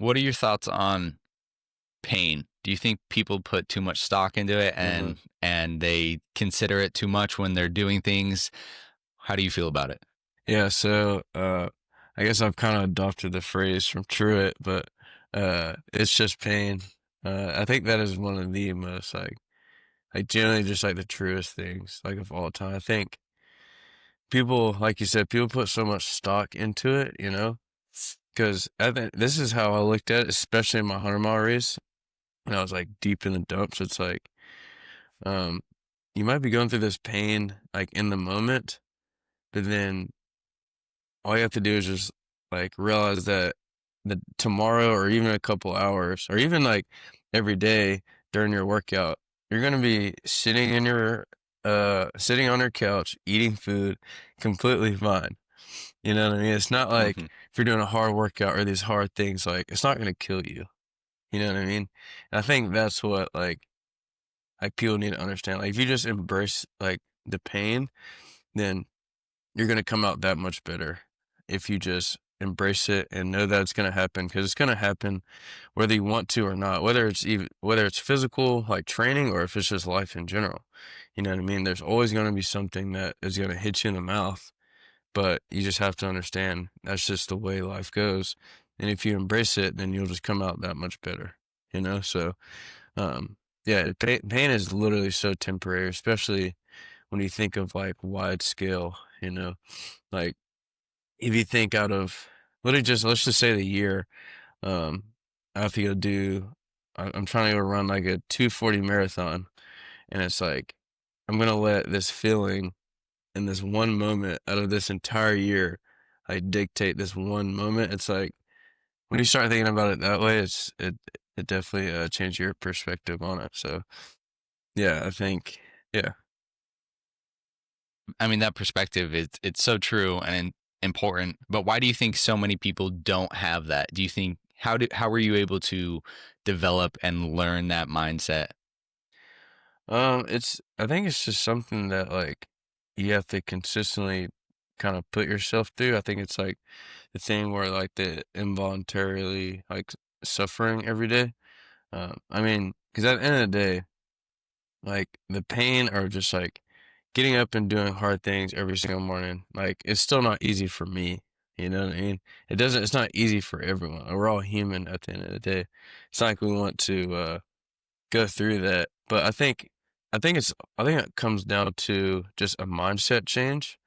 What are your thoughts on pain? Do you think people put too much stock into it Hmm. and they consider it too much when they're doing things? How do you feel about it? Yeah, so I guess I've kind of adopted the phrase from Truett, but it's just pain. I think that is one of the most like generally just like the truest things like of all time. I think people, like you said, people put so much stock into it, because I think this is how I looked at it, especially in my 100-mile race when I was like deep in the dumps. It's like um you might be going through this pain like in the moment, but then all you have to do is just like realize that the tomorrow or even a couple hours or even like every day during your workout, you're gonna be sitting on your couch eating food completely fine. You know what I mean? It's not like Hmm. if you're doing a hard workout or these hard things, like it's not gonna kill you. You know what I mean? And I think that's what like people need to understand. Like if you just embrace like the pain, then you're going to come out that much better if you just embrace it and know that it's going to happen, because it's going to happen whether you want to or not, whether it's physical like training or if it's just life in general. You know what I mean? There's always going to be something that is going to hit you in the mouth, but you just have to understand that's just the way life goes. And if you embrace it, then you'll just come out that much better, so um yeah, pain is literally so temporary, especially when you think of like wide scale, like if you think out of literally just let's just say the year, um, I have to go do. I'm trying to go run like a 240 marathon, and it's like I'm gonna let this feeling in this one moment out of this entire year, like dictate this one moment. It's like when you start thinking about it that way, it definitely changed your perspective on it. So yeah, I think yeah. I mean, that perspective is it's so true and important. But why do you think so many people don't have that? Do you think how were you able to develop and learn that mindset? It's I think it's just something that like you have to consistently kind of put yourself through. I think it's like the thing where like the involuntarily like suffering every day. I mean, because at the end of the day, like the pain or just like getting up and doing hard things every single morning, like it's still not easy for me. You know what I mean? It's not easy for everyone. We're all human at the end of the day. It's not like we want to go through that. But I think it comes down to just a mindset change.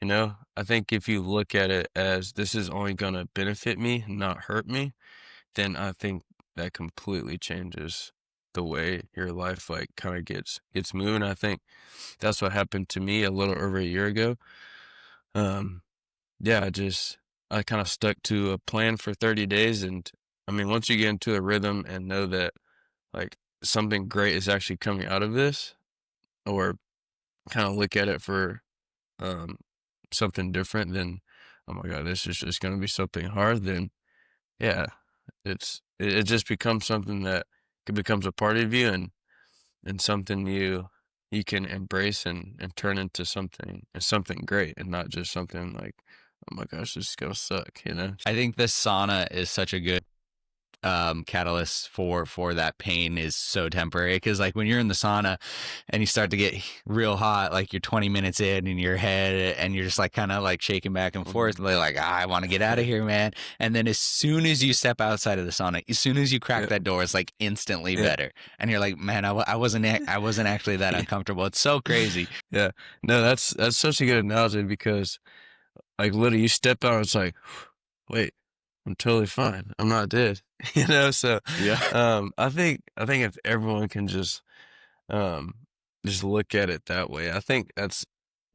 I think if you look at it as this is only gonna benefit me, not hurt me, then I think that completely changes the way your life like kind of gets moving. I think that's what happened to me a little over a year ago. Um, yeah, I kind of stuck to a plan for 30 days, and I mean, once you get into a rhythm and know that like something great is actually coming out of this, or kind of look at it for um something different than, oh my god, this is just going to be something hard, then yeah, it just becomes something that it becomes a part of you, and something you can embrace and turn into something great, and not just something like, oh my gosh, this is gonna suck. I think this sauna is such a good catalyst for that pain is so temporary because like when you're in the sauna and you start to get real hot, like you're 20 minutes in your head and you're just like kind of like shaking back and Hmm. forth like I want to get out of here, man. And then as soon as you step outside of the sauna, as soon as you crack Yeah, that door, it's like instantly yeah. better and you're like, man, I wasn't actually that uncomfortable. It's so crazy. Yeah, no, that's such a good analogy, because like literally you step out, it's like, wait, I'm totally fine. I'm not dead. So Yeah. I think if everyone can um just look at it that way, I think that's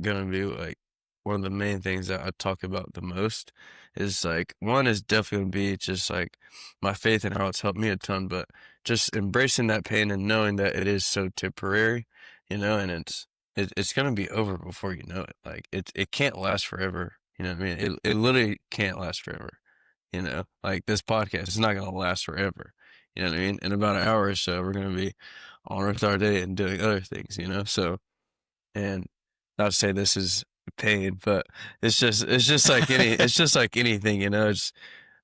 gonna be like one of the main things that I talk about the most. Is like one is definitely gonna be just like my faith and how it's helped me a ton, but just embracing that pain and knowing that it is so temporary, and it's gonna be over before you know it. Like it can't last forever. You know what I mean? It literally can't last forever. Like this podcast is not gonna last forever. You know what I mean? In about an hour or so, we're gonna be on with our day and doing other things. So, and not to say this is pain, but it's just like anything.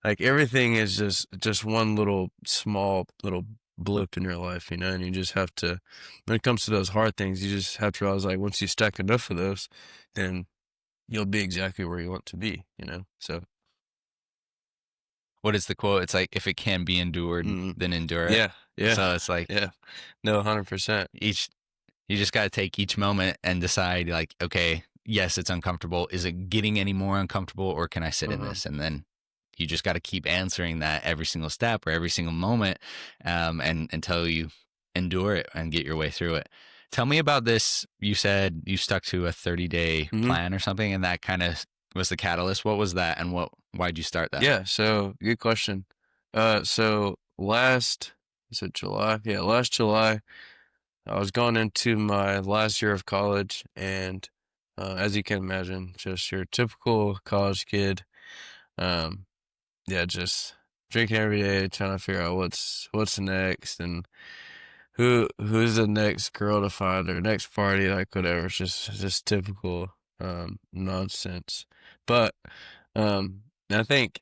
like everything is just one little small little blip in your life, you know, and you just have to, when it comes to those hard things, you just have to realize like once you stack enough of those, then you'll be exactly where you want to be, you know? So, What is the quote? It's like, if it can be endured, mm, then endure it. yeah, yeah, So it's like yeah. No, 100%. each you just got to take each moment and decide, like, okay, yes, it's uncomfortable. Is it getting any more uncomfortable, or can I sit in Uh-huh. this? And then you just got to keep answering that every single step or every single moment, and until you endure it and get your way through it. Tell me about this. You said you stuck to a 30-day Hmm. plan or something, and that kind of was the catalyst. What was that, and why'd you start that? Yeah, so good question. So last, is it July? Yeah, last July, I was going into my last year of college, and as you can imagine, just your typical college kid, um, yeah, just drinking every day, trying to figure out what's next and who's the next girl to find or next party, like whatever. It's just typical nonsense. But um, I think,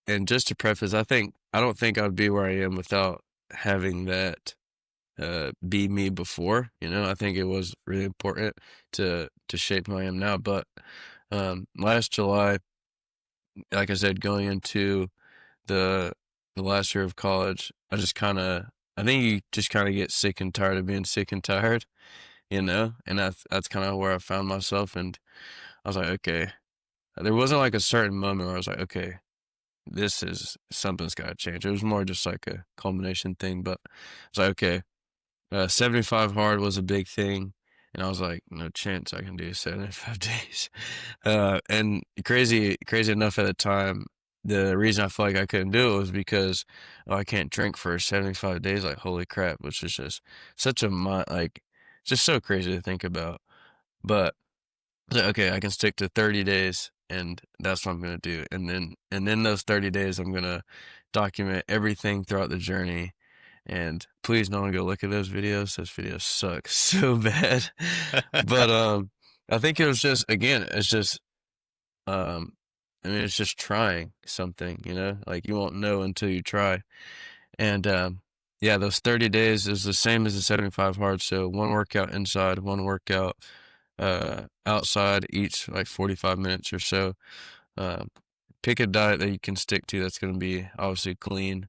and just to preface, I don't think I'd be where I am without having that be me before. You know, I think it was really important to shape who I am now. But last July, like I said, going into the the last year of college, I think you just kind of get sick and tired of being sick and tired, you know, and that's kind of where I found myself, and I was like, okay, there wasn't like a certain moment where I was like, okay, this is something's got to change. It was more just like a culmination thing, but it's like, okay, 75 hard was a big thing. And I was like, no chance I can do 75 days. And crazy enough at the time, the reason I felt like I couldn't do it was because I can't drink for 75 days. Like, holy crap, which is just such a, like, just so crazy to think about. But I was like, okay, I can stick to 30 days and that's what I'm going to do. And then those 30 days, I'm going to document everything throughout the journey, and please no one go look at those videos. Those videos suck so bad. But I think it was just, again, it's just um I mean it's just trying something, you know? Like you won't know until you try. And yeah, those 30 days is the same as the 75 hard. So one workout inside, one workout outside, each like 45 minutes or so. Um Pick a diet that you can stick to that's going to be obviously clean,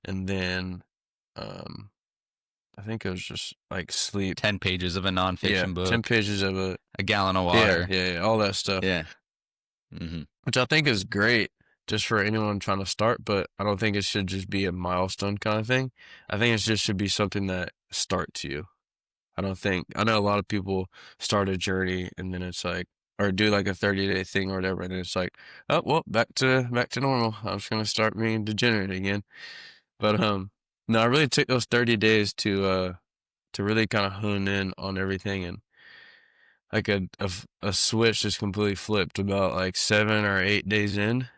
and then um I think it was just like sleep. 10 pages of a Yeah, nonfiction 10 book, pages of it. a gallon of Yeah, water. yeah, yeah, all that stuff, Yeah. Hmm. which I think is great just for anyone trying to start, but I don't think it should just be a milestone kind of thing. I think it just should be something that starts you. I know a lot of people start a journey and then it's like, or do like a 30-day thing or whatever, and then it's like, oh, well, back to normal. I'm just gonna start being degenerate again. But no, I really took those 30 days to really kind of hone in on everything, and like a switch just completely flipped about like 7 or 8 days in,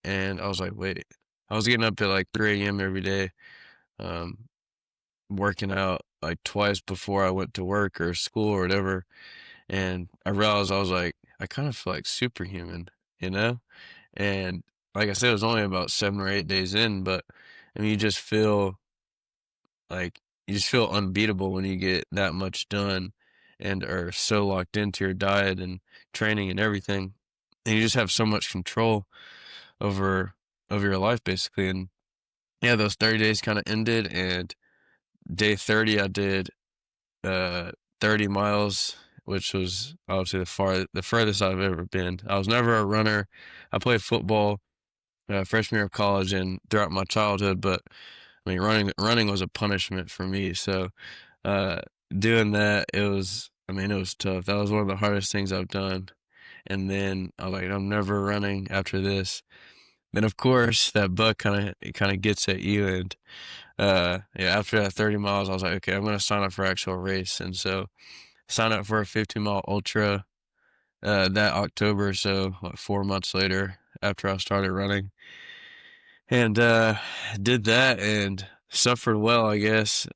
and I was like, wait, I was getting up at like 3 a.m. every day, um, working out like twice before I went to work or school or whatever, and I realized I was like, I kind of feel like superhuman, you know, and like I said, it was only about 7 or 8 days in, but I mean, like you just feel unbeatable when you get that much done and are so locked into your diet and training and everything. And you just have so much control over your life basically. And yeah, those 30 days kind of ended, and day 30 I did 30 miles, which was obviously the furthest I've ever been. I was never a runner. I played football freshman year of college and throughout my childhood, but I mean running was a punishment for me. So uh, doing that, I mean, it was tough. That was one of the hardest things I've done. And then I was like, I'm never running after this. Then of course that bug kind of gets at you, and yeah, after that 30 miles, I was like, okay, I'm gonna sign up for actual race, and so sign up for a 50-mile ultra that October. So like 4 months later, after I started running, and did that and suffered well, I guess.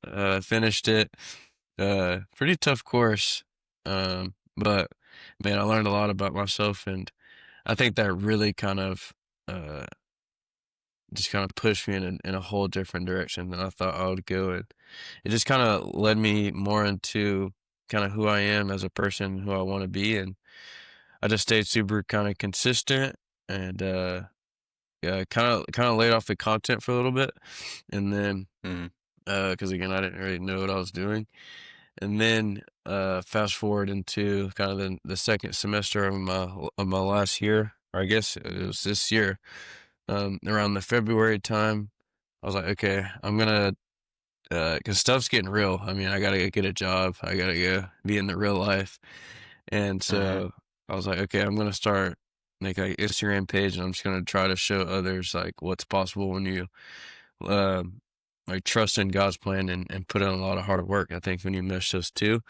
Finished it. Pretty tough course. But man, I learned a lot about myself, and I think that really kind of uh just kind of pushed me in a whole different direction than I thought I would go. And it just kind of led me more into kind of who I am as a person, who I want to be. And I just stayed super kind of consistent and, yeah, kind of laid off the content for a little bit. And then, Mhm. because again, I didn't really know what I was doing. And then, fast forward into kind of the second semester of my last year, or I guess it was this year, around the February time, I was like, okay, I'm gonna, cause stuff's getting real. I mean, I gotta go get a job. I gotta go be in the real life. And Uh-huh. so I was like, okay, I'm gonna start make like Instagram page, and I'm just gonna try to show others like what's possible when you, um, like trust in God's plan and put in a lot of hard work. I think when you mesh those two,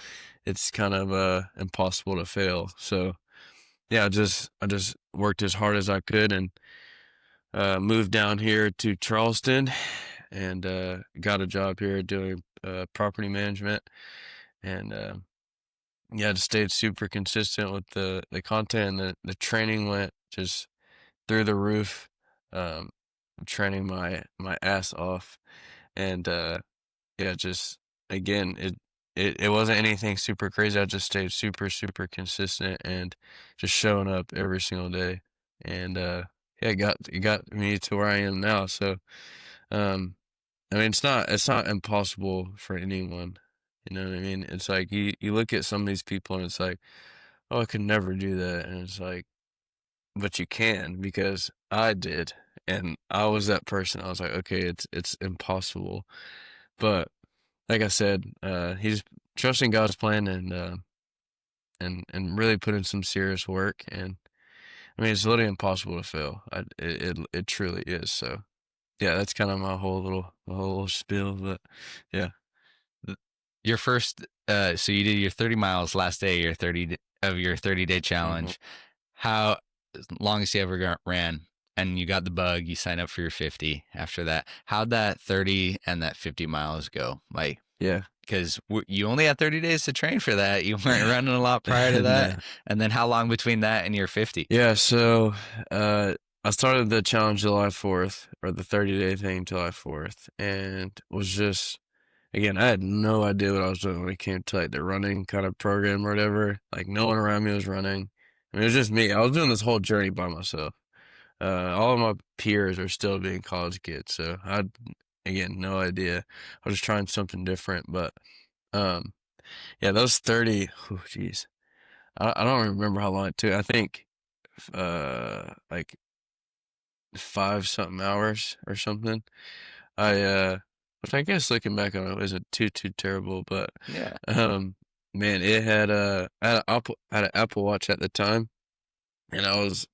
it's kind of impossible to fail. So yeah, I just worked as hard as I could and moved down here to Charleston and got a job here doing property management and yeah, just stayed super consistent with the content. And the training went just through the roof. Um, training my ass off and yeah, just again, it wasn't anything super crazy. I just stayed super consistent and just showing up every single day. And yeah, it got me to where I am now. So I mean it's not impossible for anyone. You know what I mean? It's like you look at some of these people and it's like, oh, I could never do that. And it's like, but you can because I did. And I was that person. I was like, okay, it's impossible. But like I said, he's trusting God's plan and really put in some serious work. And I mean, it's literally impossible to fail. It truly is. So yeah, that's kind of my whole little spiel. But yeah, Your first so you did your 30 miles last day, your 30-day hmm challenge. How longest you ever ran, and you got the bug, you signed up for your 50 after that. How'd that 30 and that 50 miles go? Like, yeah, because you only had 30 days to train for that. You weren't running a lot prior to that. no, And then how long between that and your 50? yeah. So I started the challenge July 4th or the 30-day thing July 4th, and was just again, I had no idea what I was doing when it came to like the running kind of program or whatever. Like no one around me was running. I mean, it was just me. I was doing this whole journey by myself. All of my peers are still being college kids, so I had again no idea. I was just trying something different, but um, yeah, those 30. Oh, jeez, I don't remember how long it took. I think like 5 something hours or something. I which I guess looking back on it isn't too terrible, but Yeah. um, man, it had I had an Apple Watch at the time, and I was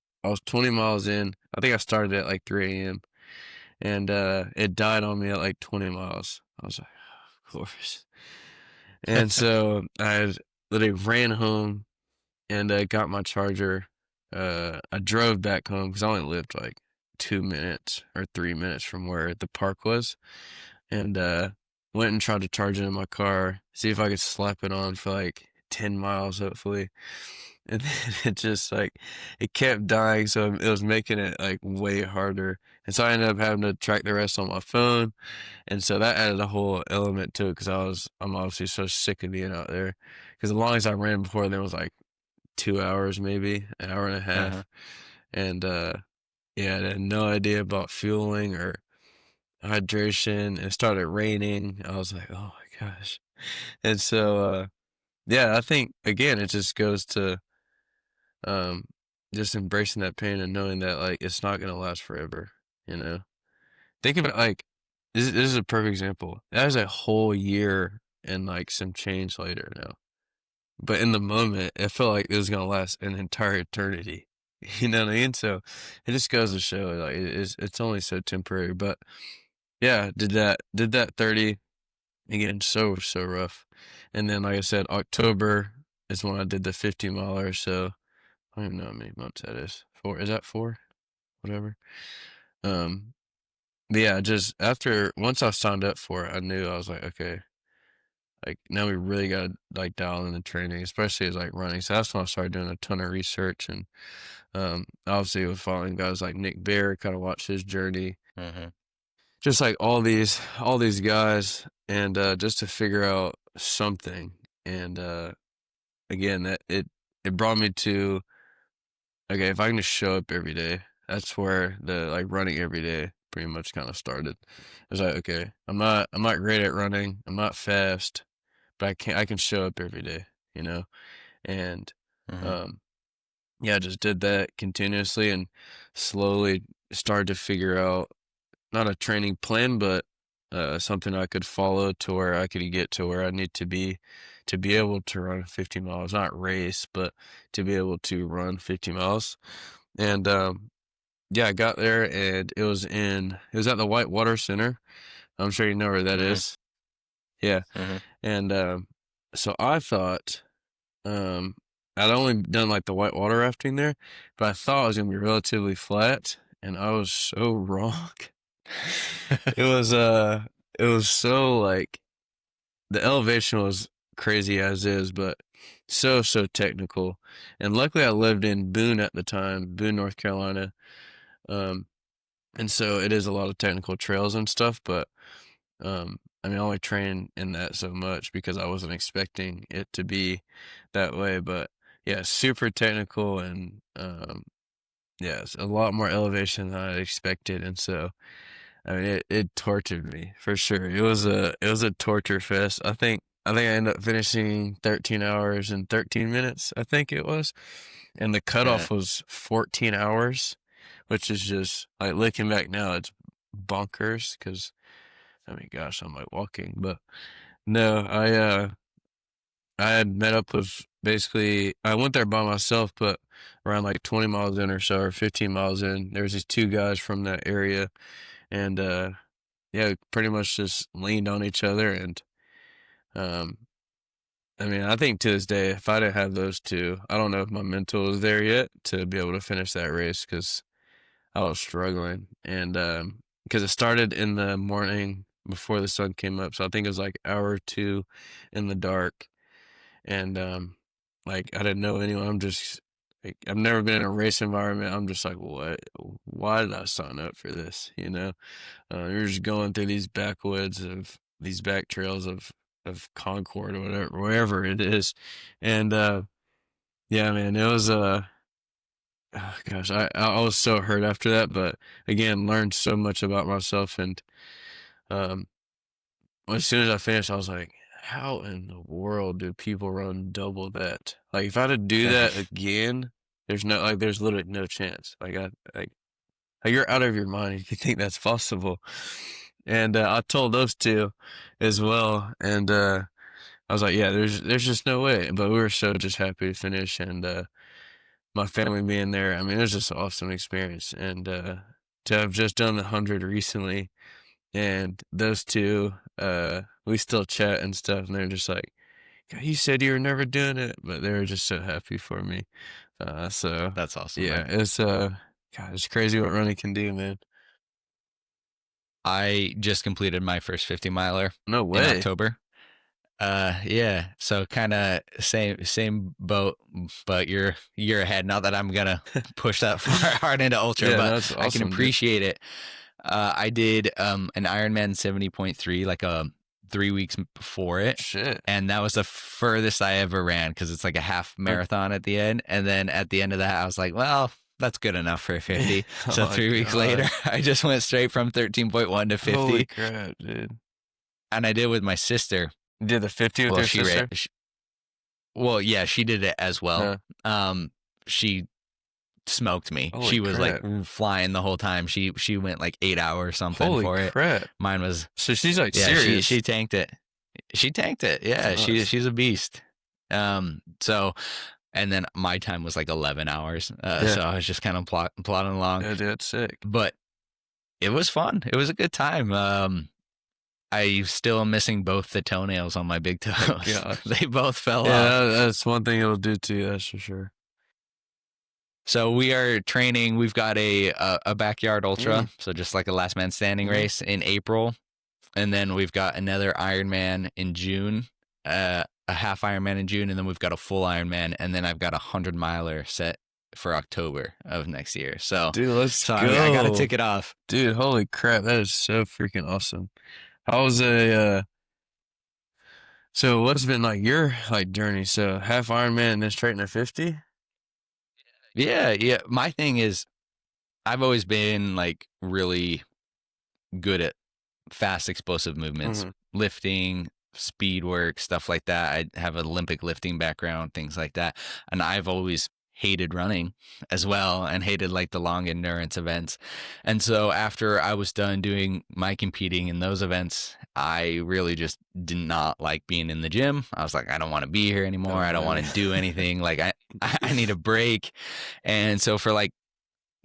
20 miles in. I think I started at like 3 a.m. and it died on me at like 20 miles. I was like, of course. And so I literally ran home and got my charger. I drove back home because I only lived like 2 minutes or 3 minutes from where the park was, and went and tried to charge it in my car, see if I could slap it on for like 10 miles, hopefully. And then it just like it kept dying, so it was making it like way harder. And so I ended up having to track the rest on my phone. And so that added a whole element to it because I'm obviously so sick of being out there. Because the longest I ran before then was like 2 hours, maybe an hour and a Uh-huh. half. And yeah, I had no idea about fueling or hydration. It started raining. I was like, oh my gosh. And so yeah, I think again it just goes to um just embracing that pain and knowing that like it's not gonna last forever, you know. Think of it like this is a perfect example. That was a whole year and like some change later now. But in the moment, it felt like it was gonna last an entire eternity. You know what I mean? So it just goes to show like it's only so temporary. But yeah, did that 30 again, so rough. And then like I said, October is when I did the 50 miler, so I don't even know how many months that is. Four, is that four? Whatever. Um but yeah, just after once I signed up for it, I knew I was like, okay, like now we really gotta like dial in the training, especially as like running. So that's when I started doing a ton of research and obviously with following guys like Nick Bear, kind of watch his journey. Mm-hmm. just like all these guys, and just to figure out something. And again, that it brought me to, okay, if I can just show up every day, that's where the like running every day pretty much kind of started. It was like, okay, I'm not great at running, I'm not fast, but I can show up every day, you know? And Mm-hmm. um yeah, I just did that continuously and slowly started to figure out not a training plan, but something I could follow to where I could get to where I need to be able to run 50 miles, not race, but to be able to run 50 miles. And yeah, I got there, and it was at the Whitewater Center. I'm sure you know where that Mm-hmm. is. Yeah. Mm-hmm. And so I thought, um, I'd only done like the whitewater rafting there, but I thought it was gonna be relatively flat, and I was so wrong. It was it was so like the elevation was crazy as is, but so technical. And luckily I lived in Boone at the time, Boone, North Carolina. Um, and so it is a lot of technical trails and stuff, but I mean, I only trained in that so much because I wasn't expecting it to be that way. But yeah, super technical, and yeah, it's a lot more elevation than I expected. And so, I mean, it tortured me for sure. It was a torture fest. I think I ended up finishing 13 hours and 13 minutes, I think it was. And the Yeah. cutoff was 14 hours, which is just like looking back now, it's bonkers because I mean, gosh, I'm like walking, but no, I had met up with, basically, I went there by myself, but around like 20 miles in or so, or 15 miles in, there was these two guys from that area, and yeah, pretty much just leaned on each other. And um, I mean, I think to this day, if I didn't have those two, I don't know if my mental is there yet to be able to finish that race because I was struggling. And because it started in the morning before the sun came up, so I think it was like hour or two in the dark. And like I didn't know anyone. I'm just like, I've never been in a race environment. I'm just like, what? Why did I sign up for this? You're just going through these backwoods of these back trails of Concord or whatever, wherever it is. And yeah, man, it was oh, gosh, I was so hurt after that, but again, learned so much about myself. And um, as soon as I finished, I was like, how in the world do people run double that? Like, if I had to do that again, there's literally no chance. Like you're out of your mind if you think that's possible. And I told those two as well, and I was like, yeah, there's just no way. But we were so just happy to finish, and my family being there, I mean, it was just an awesome experience. And to have just done the 100 recently, and those two, we still chat and stuff, and they're just like, "God, you said you were never doing it," but they were just so happy for me. So That's awesome, yeah, man. God, it's crazy what running can do, man. I just completed my first 50 miler No in way. October. Yeah, so kind of same boat, but you're ahead. Not that I'm gonna push that far hard into ultra, Yeah, but that's I can awesome, dude. appreciate it. I did an Ironman 70.3 like 3 weeks before it, Shit. and that was the furthest I ever ran because it's like a half Like, marathon at the end. And then at the end of that, I was like, well, that's good enough for 50. oh So my 3 weeks later, God. I just went straight from 13.1 to Holy 50, crap, dude. and I did with my sister. You did the 50 with Well, your sister? well, yeah, she did it as well. Huh. She smoked me. Holy She was like crap. flying the whole time. She went like 8 hours or something Holy for it. crap. Mine was, So she's like yeah, she serious. she tanked it. She tanked it. That's Yeah, nuts. she's a beast. So and then my time was like 11 hours. Yeah. So I was just kind of plodding along, Yeah, dude, that's sick. but it was fun. It was a good time. I still am missing both the toenails on my big My toes. gosh. They both fell Yeah, off. that's one thing it'll do to you, that's for sure. So we are training. We've got a backyard ultra, Mm, so just like a last man standing mhm. race in April, and then we've got another Ironman in June, a half Ironman in June, and then we've got a full Ironman, and then I've got a 100 miler set for October of next year. So, Dude, let's I got to go. tick it off. Dude, holy crap, that is so freaking awesome. How was so what's been like your like journey? So half Ironman and then straight into 50? Yeah, yeah. My thing is, I've always been like really good at fast, explosive movements, Mm-hmm. lifting, speed work, stuff like that. I have an Olympic lifting background, things like that. And I've always hated running as well and hated like the long endurance events. And so after I was done doing my competing in those events, I really just did not like being in the gym. I was like, I don't want to be here anymore. Don't I don't blame want you. to do anything. Like I need a break. And so for like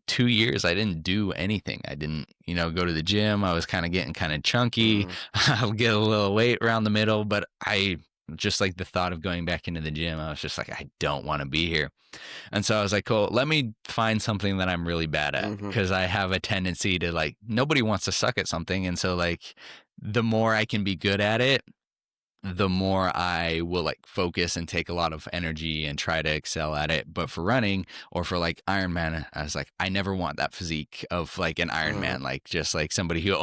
2 years I didn't do anything. I didn't, go to the gym. I was kind of getting kind of chunky. Mm-hmm. I'll get a little weight around the middle, but I just like the thought of going back into the gym. I was just like, I don't want to be here. And so I was like, cool, let me find something that I'm really bad at Mm-hmm. because I have a tendency to like, nobody wants to suck at something. And so like the more I can be good at it, the more I will like focus and take a lot of energy and try to excel at it. But for running or for like Ironman, I was like, I never want that physique of like an Mm-hmm. Ironman, like just like somebody who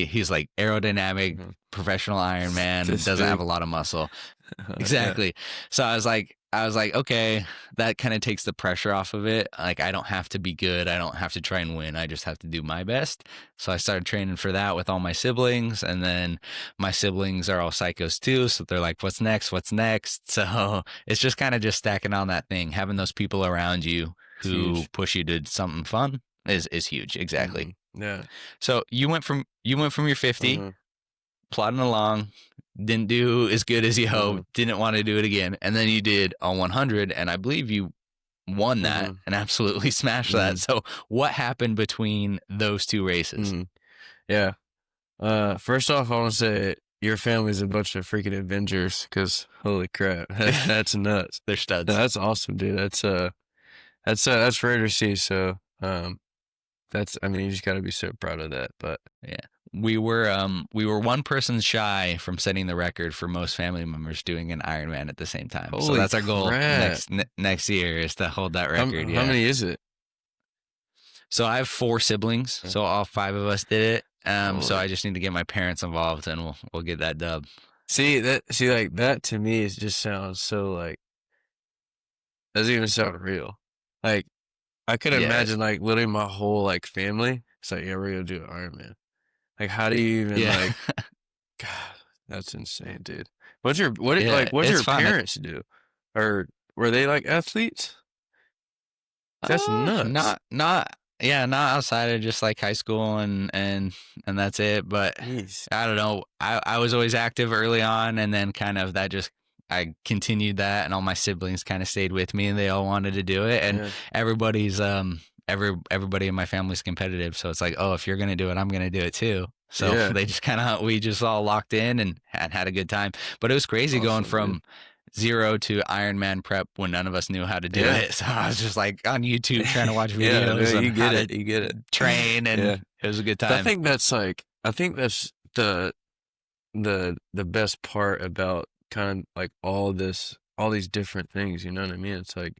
he's like aerodynamic, Mm-hmm. professional Ironman, This doesn't have big. a lot of muscle. Yeah. Exactly. So I was like, okay, that kind of takes the pressure off of it. Like, I don't have to be good. I don't have to try and win. I just have to do my best. So I started training for that with all my siblings. And then my siblings are all psychos too. So they're like, what's next? What's next? So it's just kind of just stacking on that thing. Having those people around you It's who huge. push you to something fun is huge. Mm-hmm. Exactly. Yeah. So you went from your 50 Mm-hmm. plodding along, didn't do as good as you Mm-hmm. hoped, didn't want to do it again, and then you did a 100, and I believe you won that Mm-hmm. and absolutely smashed Mm-hmm. that. So, what happened between those two races? Mm-hmm. Yeah. First off, I want to say your family's a bunch of freaking Avengers because holy crap, that's nuts. They're No, studs. that's awesome, dude. That's rare to see. So, I mean, you just got to be so proud of that. But Yeah. We were one person shy from setting the record for most family members doing an Ironman at the same time. So holy that's our goal crap, next year is to hold that record. how Yeah. many is it? So I have four siblings. So all five of us did it. So Holy. I just need to get my parents involved, and we'll get that dub. See like that to me is just sounds so like doesn't even sound real. Like I could Yes. imagine like literally my whole like family. It's like, yeah, we're gonna do Iron Man. Like, how do you even Yeah. like? God, that's insane, dude. Yeah. What'd It's your fun. parents do, or were they like athletes? That's nuts. Not outside of just like high school and that's it. But Jeez. I don't know. I was always active early on, and then kind of that just I continued that, and all my siblings kind of stayed with me, and they all wanted to do it, and Yeah. everybody's everybody in my family's competitive, so it's like, oh, if you're gonna do it, I'm gonna do it too. So Yeah. they just kind of we just all locked in and had a good time. But it was crazy going Awesome, dude. from zero to Ironman prep when none of us knew how to do Yeah. it. So I was just like on YouTube trying to watch Yeah. No, videos on you how get to it. You get it. train, Yeah. and it was a good I time. think that's like. I think that's the best part about kind of like all these different things. You know what I mean? It's like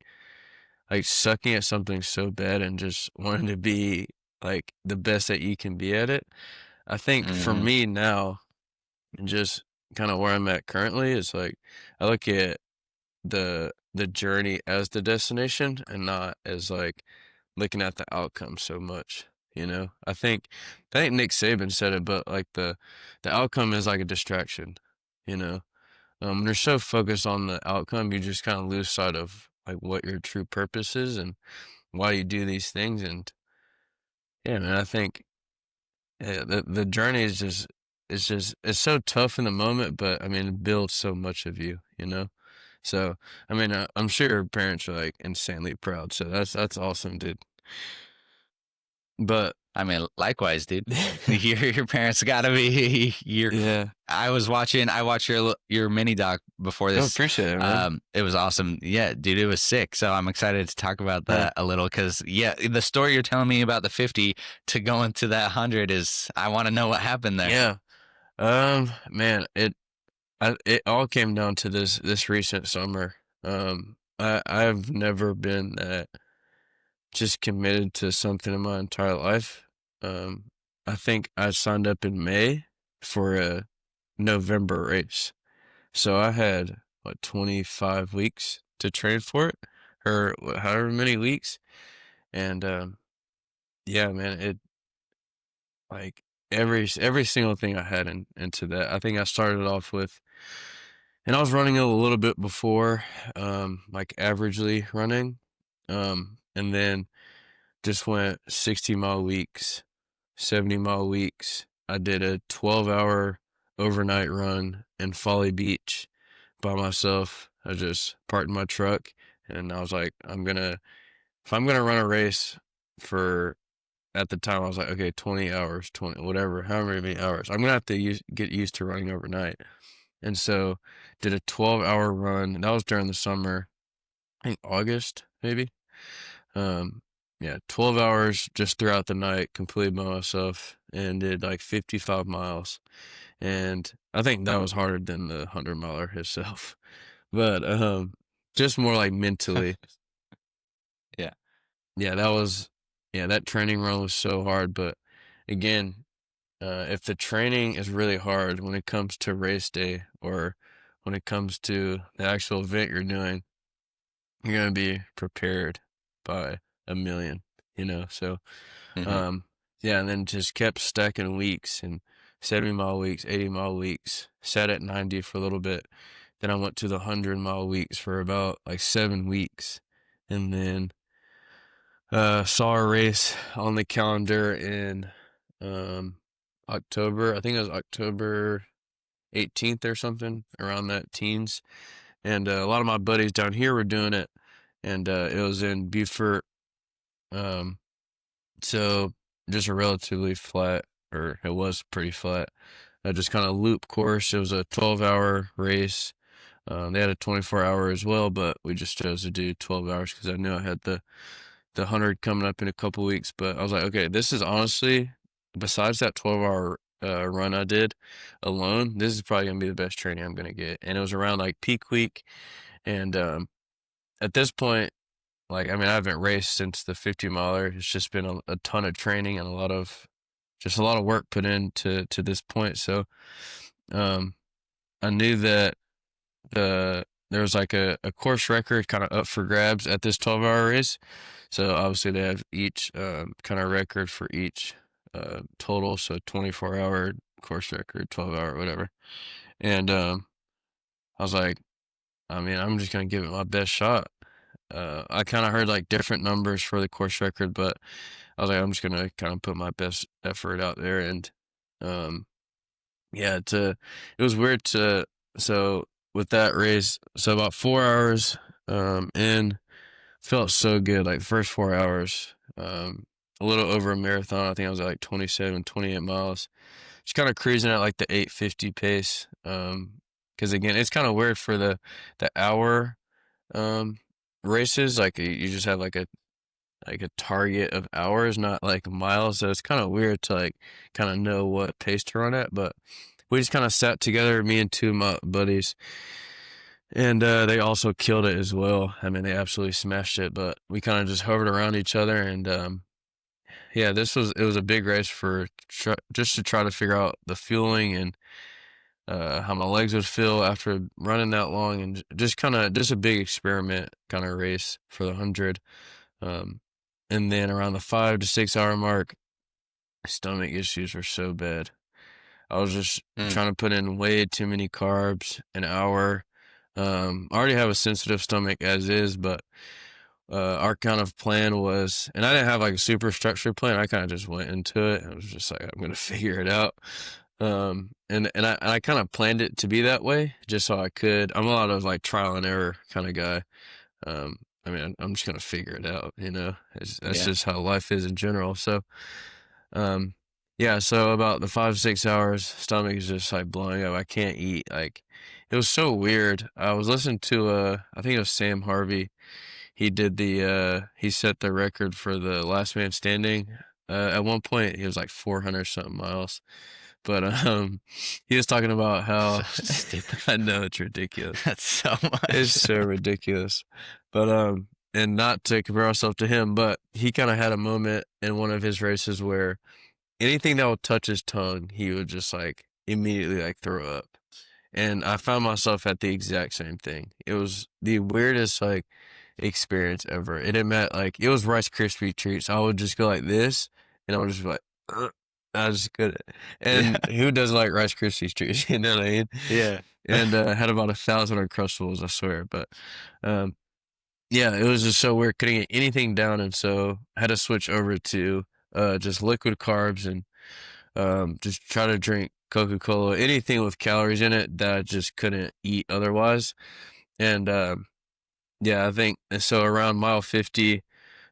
sucking at something so bad and just wanting to be like the best that you can be at it. I think for Hmm. me now, and just kind of where I'm at currently, is like I look at the journey as the destination and not as like looking at the outcome so much. I think Nick Saban said it, but like the outcome is like a distraction. You know, when you're so focused on the outcome, you just kind of lose sight of like what your true purpose is and why you do these things. And yeah, man, I think the journey is just it's so tough in the moment, but I mean, it builds so much of you, you know. So I mean, I'm sure your parents are like insanely proud. So that's awesome, dude. But I mean, likewise, dude. Your parents gotta be your. yeah, I watched your mini doc before I this. appreciate it, man. It was awesome. Yeah, dude, it was sick. So I'm excited to talk about Yeah. that a little because yeah, the story you're telling me about the 50 to go into that 100 is I want to know what happened there. Yeah. Man, it all came down to this recent summer. I've never been that. just committed to something in my entire life. I think I signed up in May for a November race. So I had, what, 25 weeks to train for it, or however many weeks. And yeah, man, it like every single thing I had into that. I think I started off with, and I was running a little bit before, like averagely running, and then just went 60-mile weeks, 70-mile weeks. I did a 12-hour overnight run in Folly Beach by myself. I just parked my truck and I was like, if I'm gonna run a race for, at the time I was like, okay, 20 hours, 20, whatever, however many hours, I'm gonna have to get used to running overnight. And so did a 12-hour run. And that was during the summer, I think August, maybe. Um, yeah, 12 hours just throughout the night, completely by myself, and did like 55 miles. And I think that was harder than the 100-miler itself. But just more like mentally. Yeah. Yeah, that training run was so hard. But again, if the training is really hard when it comes to race day or when it comes to the actual event you're doing, you're gonna be prepared by a million, So, Hmm. um, yeah, and then just kept stacking weeks and 70-mile weeks, 80-mile weeks. Sat at 90 for a little bit. Then I went to the 100-mile weeks for about like 7 weeks, and then saw a race on the calendar in October. I think it was October 18th or something, around that teens. And a lot of my buddies down here were doing it, and it was in Beaufort. Um, so just a relatively flat, or it was pretty flat, just kind of loop course. It was a 12-hour race. They had a 24-hour as well, but we just chose to do 12 hours because I knew I had the 100 coming up in a couple weeks. But I was like, okay, this is honestly, besides that 12-hour run I did alone, this is probably gonna be the best training I'm gonna get. And it was around like peak week, and at this point, like, I mean, I haven't raced since the 50-miler. It's just been a ton of training and just a lot of work put into to this point. So um, I knew that there was like a course record kind of up for grabs at this 12-hour race. So obviously they have each kind of record for each total. So 24-hour course record, 12-hour, whatever. And I was like, I mean, I'm just gonna give it my best shot. I kind of heard like different numbers for the course record, but I was like, I'm just gonna kind of put my best effort out there. And um, yeah, it was weird so with that race, so about 4 hours in, felt so good. Like the first 4 hours, a little over a marathon. I think I was at like 27, 28 miles. Just kind of cruising at like the 850 pace. Because again, it's kind of weird for the hour um races. Like you just have like a target of hours, not like miles. So it's kind of weird to like kind of know what pace to run at. But we just kind of sat together, me and two of my buddies, and they also killed it as well. I mean, they absolutely smashed it. But we kind of just hovered around each other, and yeah, it was a big race for just to try to figure out the fueling and how my legs would feel after running that long, and just a big experiment kind of race for the 100. Um, and then around the 5 to 6 hour mark, stomach issues were so bad. I was just Mm. trying to put in way too many carbs an hour. I already have a sensitive stomach as is, but our kind of plan was, and I didn't have like a super structured plan. I kind of just went into it. I was just like, I'm gonna figure it out. And I kind of planned it to be that way, just so I could. I'm a lot of like trial and error kind of guy. I mean, I'm just gonna figure it out. That's Yeah. just how life is in general. So, um, yeah. So about the 5 to 6 hours, stomach is just like blowing up. I can't eat. Like, it was so weird. I was listening to I think it was Sam Harvey. He set the record for the last man standing. At one point, he was like 400 something miles. But he was talking about So how stupid. I know it's ridiculous. That's so It's much. so ridiculous. But and not to compare myself to him, but he kind of had a moment in one of his races where anything that would touch his tongue, he would just like immediately like throw up. And I found myself at the exact same thing. It was the weirdest like experience ever. It had met like it was Rice Krispie treats. I would just go like this, and I would just be like, "Ugh." I just couldn't. Yeah. And who doesn't like Rice Krispie treats? You know what I mean? Yeah. And had about 1,000 Uncrustables, I swear. But um, yeah, it was just so weird. Couldn't get anything down, and so had to switch over to just liquid carbs and just try to drink Coca-Cola, anything with calories in it that I just couldn't eat otherwise. And yeah, I think and so around mile 50,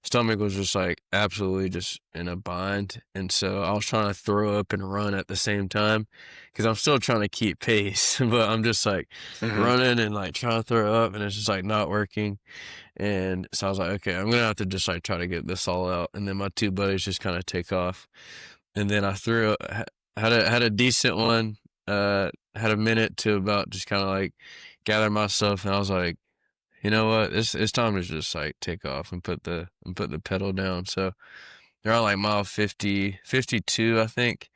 stomach was just like absolutely just in a bind. And so I was trying to throw up and run at the same time because I'm still trying to keep pace, but I'm just like Hmm. running and like trying to throw up and it's just like not working. And so I was like, okay, I'm gonna have to just like try to get this all out. And then my two buddies just kind of take off. And then I had a decent one, had a minute to about just kind of like gather myself and I was like, you know what? It's time to just like take off and put the pedal down. So they're on like mile 50, 52, I think.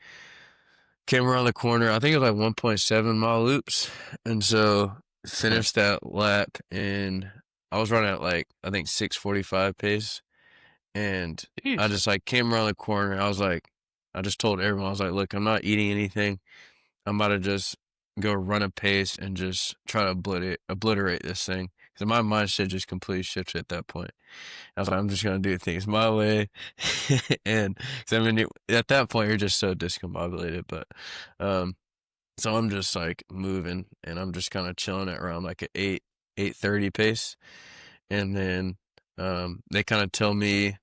Came around the corner. I think it was like 1.7 mile loops. And so finished that lap and I was running at like I think 6:45 pace. And I Jeez. just like came around the corner. I was like I just told everyone, I was like, look, I'm not eating anything. I'm about to just go run a pace and just try to obliterate this thing. Because my mindset just completely shifted at that point. I was like, I'm just gonna do things my way, and cause I mean, at that point you're just so discombobulated. But um, so I'm just like moving, and I'm just kind of chilling at around like an 8:30 pace, and then they kind of tell me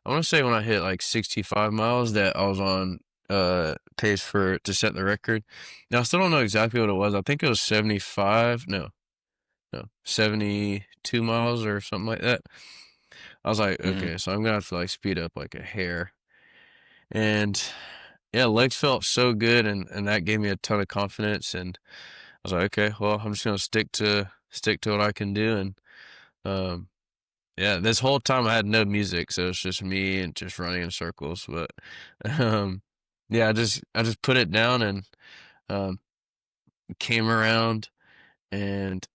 I want to say when I hit like 65 miles that I was on pace for to set the record. Now I still don't know exactly what it was. I think it was 75. No, 72 miles or something like that. I was like, Hmm. okay, so I'm gonna have to like speed up like a hair. And yeah, legs felt so good and that gave me a ton of confidence and I was like, okay, well, I'm just gonna stick to what I can do and um yeah, this whole time I had no music, so it's just me and just running in circles. But um yeah, I just put it down and um came around and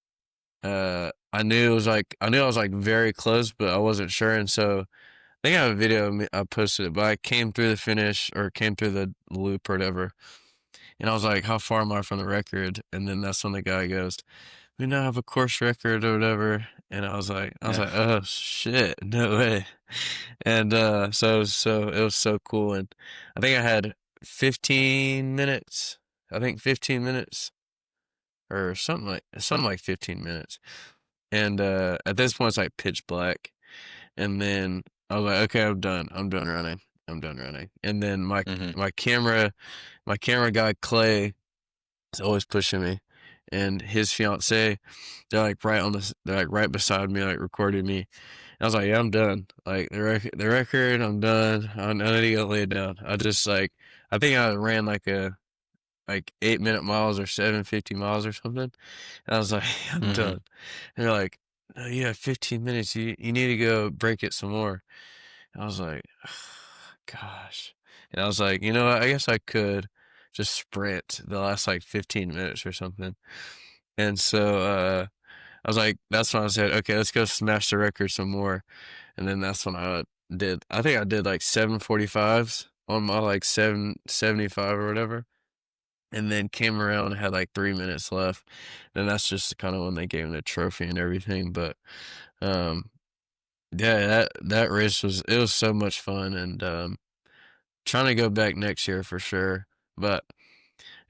I knew I was like very close, but I wasn't sure and so I think I have a video of I posted, but I came through the finish or came through the loop or whatever. And I was like, how far am I from the record? And then that's when the guy goes, we now have a course record or whatever. And I was Yeah. like, oh shit, no way. And so it was so cool. And I think I had 15 minutes. I think 15 minutes or something like 15 minutes. And at this point it's like pitch black. And then I was like, okay, I'm done. I'm done running. I'm done running. And then Hmm. my my camera guy Clay is always pushing me, and his fiance, they're like right beside me, like recording me. And I was like, yeah, I'm done. Like the record, I'm done. I need to go lay down. I just like I think I ran like a like 8 minute miles or 750 miles or something. And I was like, I'm Hmm. done. And they're like, no, you have 15 minutes. You need to go break it some more. I was like, gosh. And I was like, you know what? I guess I could just sprint the last like 15 minutes or something. And so I was like, that's when I said, okay, let's go smash the record some more. And then that's when I think I did like 7:45s on my like 7:75 or whatever. And then came around and had like 3 minutes left. And that's just kind of when they gave me the trophy and everything. But um, yeah, that race it was so much fun and trying to go back next year for sure. But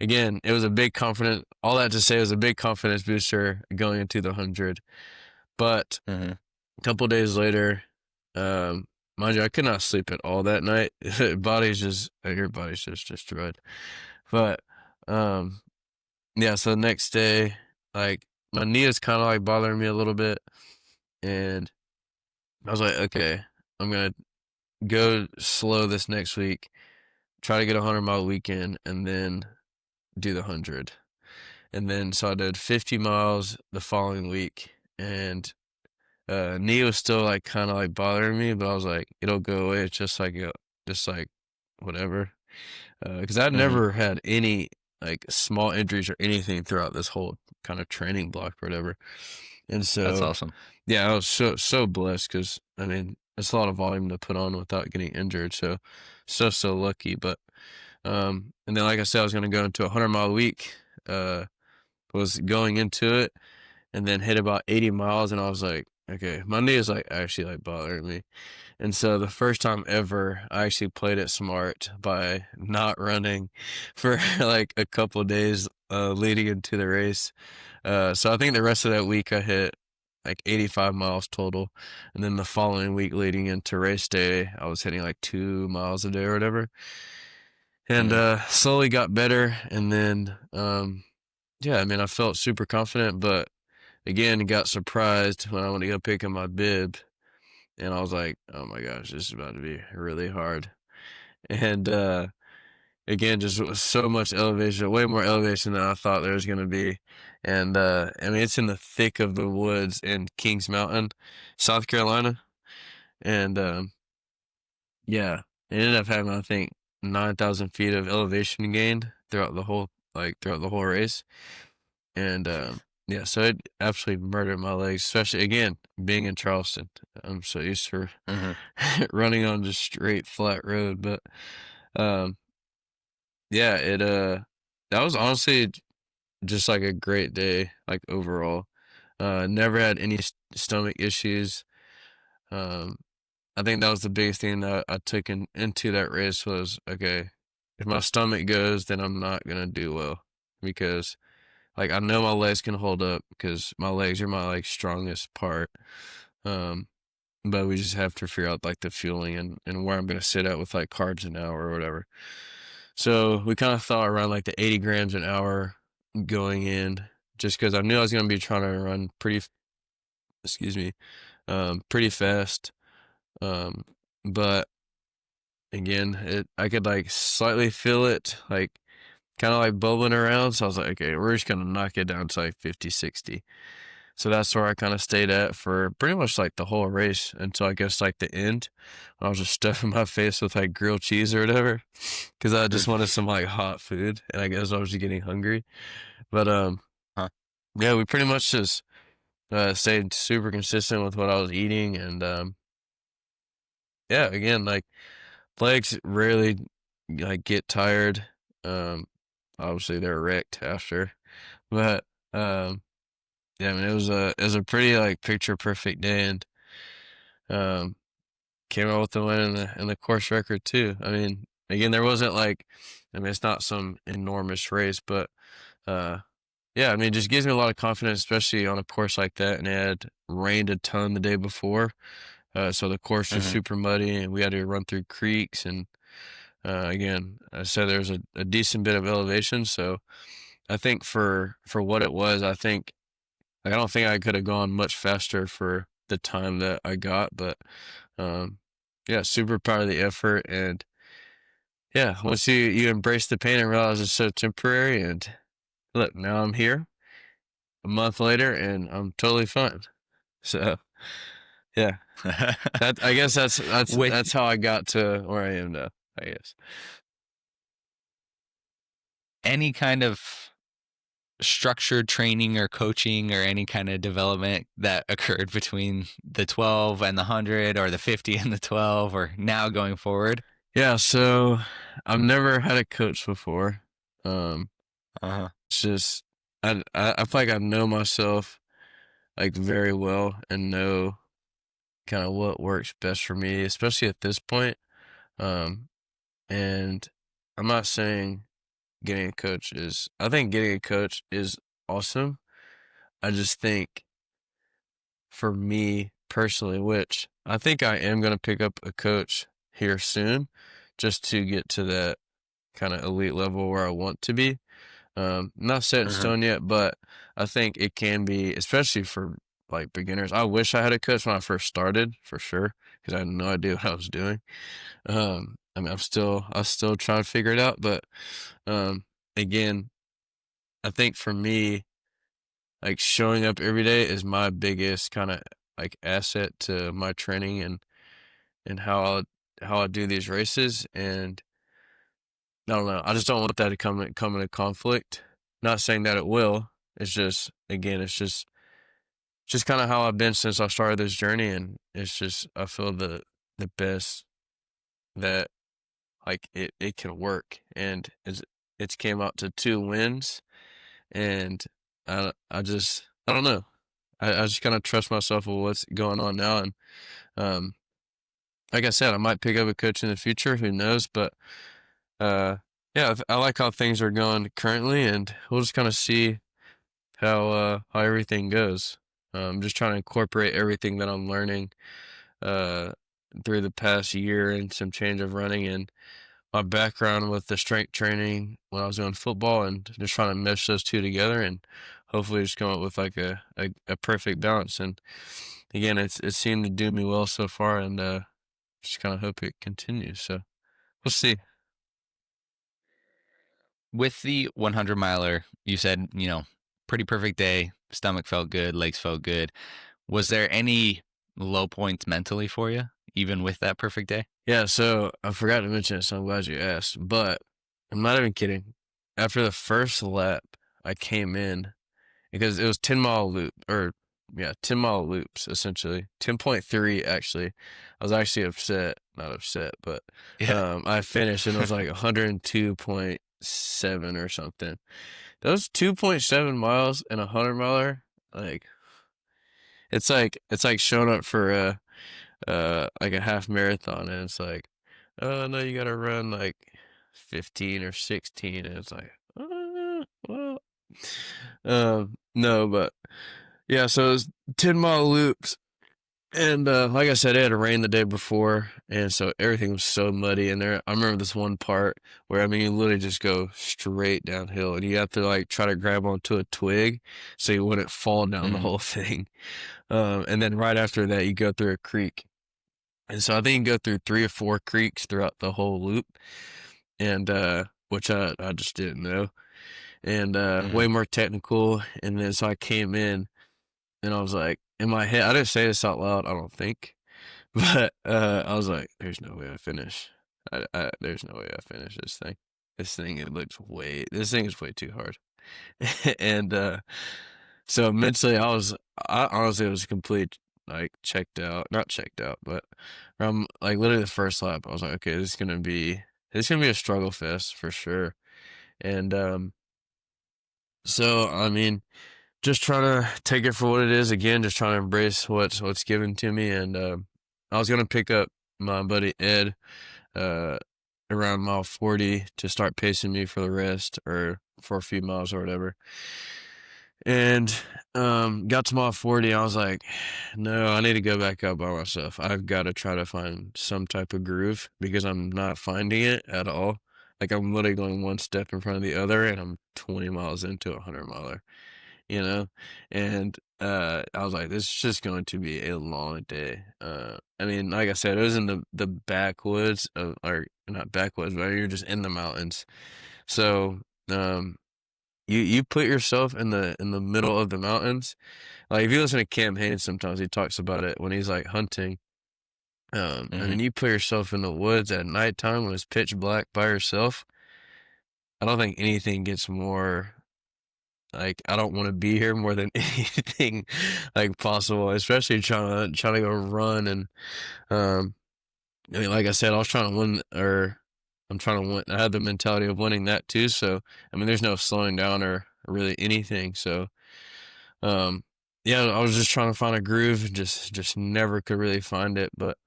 again, it was a big confidence. All that to say, it was a big confidence booster going into the 100. But Hmm. a couple days later, um, mind you, I could not sleep at all that night. Your body's just destroyed. But um, yeah, so the next day, like my knee is kind of like bothering me a little bit, and I was like, okay, I'm gonna go slow this next week, try to get a 100 mile weekend, and then do the 100. And then so I did 50 miles the following week, and knee was still like kind of like bothering me, but I was like, it'll go away. It's just like whatever. Because I'd Hmm. never had any like small injuries or anything throughout this whole kind of training block or whatever. And That's so, awesome. yeah, I was so blessed because I mean, it's a lot of volume to put on without getting injured. So lucky. But and then like I said, I was gonna go into a 100-mile week. Was going into it and then hit about 80 miles, and I was like, okay, my knee is like actually like bothering me. And so the first time ever, I actually played it smart by not running for like a couple of days leading into the race. So I think the rest of that week I hit like 85 miles total. And then the following week leading into race day, I was hitting like 2 miles a day or whatever. And Hmm. slowly got better. And then, yeah, I mean, I felt super confident, but again, got surprised when I went to go pick up my bib. And I was like, oh my gosh, this is about to be really hard. And again, just so much elevation, way more elevation than I thought there was going to be. And I mean, it's in the thick of the woods in Kings Mountain, South Carolina. And yeah, I ended up having, I think, 9,000 feet of elevation gained throughout the whole race. And yeah, so it absolutely murdered my legs, especially again, being in Charleston. I'm so used to Hmm. running on just straight flat road. But um yeah, it that was honestly just like a great day, like overall. Never had any stomach issues. Um I think that was the biggest thing that I took into that race was, okay, if my stomach goes, then I'm not gonna do well because like I know my legs can hold up because my legs are my like strongest part. Um but we just have to figure out like the fueling and where I'm gonna sit at with like carbs an hour or whatever. So we kind of thought around like the 80 grams an hour going in, just because I knew I was gonna be trying to run excuse me, pretty fast. Um, but again, I could like slightly feel it, like kind of like bubbling around. So I was like, okay, we're just gonna knock it down to like 50, 60. So that's where I kind of stayed at for pretty much like the whole race until I guess like the end. I was just stuffing my face with like grilled cheese or whatever because I just wanted some like hot food, and I guess I was just getting hungry. But Huh. yeah, we pretty much just stayed super consistent with what I was eating, and yeah, again, like legs rarely like get tired. Um, obviously they're wrecked after, but yeah, I mean it was a pretty like picture perfect day, and um, came out with the win in the course record too. I mean, again, there wasn't like, I mean, it's not some enormous race, but uh, yeah, I mean, it just gives me a lot of confidence, especially on a course like that. And it had rained a ton the day before, so the course was Hmm. super muddy, and we had to run through creeks. And again, I said there's a decent bit of elevation, so I think for what it was, I think like, I don't think I could have gone much faster for the time that I got, but um, yeah, super proud of the effort. And yeah, once you embrace the pain and realize it's so temporary, and look, now I'm here a month later and I'm totally fine. So yeah, that I guess With that's how I got to where I am now, I guess. any kind of structured training or coaching or any kind of development that occurred between the 12 and the 100 or the 50 and the 12 or now going forward? Yeah, so I've never had a coach before. Uh-huh. It's just I feel like I know myself like very well and know kind of what works best for me, especially at this point. Um, and I'm not saying getting a coach is, I think getting a coach is awesome. I just think for me personally, which I think I am going to pick up a coach here soon just to get to that kind of elite level where I want to be. Not set in Uh-huh. stone yet, but I think it can be, especially for like beginners. I wish I had a coach when I first started, for sure, because I had no idea what I was doing. I mean, I'm still trying to figure it out, but um, again, I think for me, like showing up every day is my biggest kind of like asset to my training and how I do these races. And I don't know. I just don't want that to come into conflict. Not saying that it will. It's just, again, it's just kind of how I've been since I started this journey, and it's just I feel the best that like it can work, and it's came out to 2 wins, and I don't know. I just kind of trust myself with what's going on now, and um like I said, I might pick up a coach in the future. Who knows? But uh yeah, I like how things are going currently, and we'll just kind of see how everything goes. Just trying to incorporate everything that I'm learning uh through the past year and some change of running, and my background with the strength training when I was doing football, and just trying to mesh those two together and hopefully just come up with like a perfect balance. And again, it seemed to do me well so far, and just kind of hope it continues. So we'll see. With the 100 miler, you said, pretty perfect day. Stomach felt good, legs felt good. Was there any low points mentally for you, even with that perfect day? Yeah, so I forgot to mention it, so I'm glad you asked. But I'm not even kidding. After the first lap, I came in because it was 10-mile loop, or yeah, 10-mile loops essentially. 10.3 actually. I was actually upset, not upset, but Yeah. I finished and it was like 102.7 or something. Those 2.7 miles and a 100 miler, like it's like showing up for like a half marathon, and it's like, oh no, you gotta run like 15 or 16, and it's like, well, no, but yeah, so it was 10-mile loops, and like I said, it had rained the day before, and so everything was so muddy in there. I remember this one part where, I mean, you literally just go straight downhill, and you have to like try to grab onto a twig so you wouldn't fall down the Mhm. whole thing. And then right after that, you go through a creek. And so I think you go through 3 or 4 creeks throughout the whole loop, and which I just didn't know, and way Mhm. more technical. And then so I came in, and I was like, in my head, I didn't say this out loud, I don't think, but I was like, "There's no way I finish. There's no way I finish this thing. This thing is way too hard." And so mentally, I honestly was complete, like, checked out, not checked out, but like literally the first lap, I was like, okay, this is gonna be a struggle fest for sure. And so I mean, just trying to take it for what it is. Again, just trying to embrace what's given to me. And I was gonna pick up my buddy Ed uh around mile 40 to start pacing me for the rest, or for a few miles or whatever. And got to mile 40, I was like, no, I need to go back up by myself. I've got to try to find some type of groove, because I'm not finding it at all. Like, I'm literally going one step in front of the other, and I'm 20 miles into a 100 miler, you know? And I was like, this is just going to be a long day. I mean, like I said, it was in the backwoods of, or not backwoods, but you're just in the mountains. So, you put yourself in the middle of the mountains. Like, if you listen to Cam Hanes, sometimes he talks about it when he's like hunting. And then Mhm. you put yourself in the woods at nighttime when it's pitch black by yourself. I don't think anything gets more, like, I don't want to be here more than anything like possible, especially trying to go run. And um I mean, like I said, I was trying to win, or I'm trying to win. I had the mentality of winning that too. So I mean, there's no slowing down or really anything. So Um, yeah, I was just trying to find a groove, and just never could really find it. But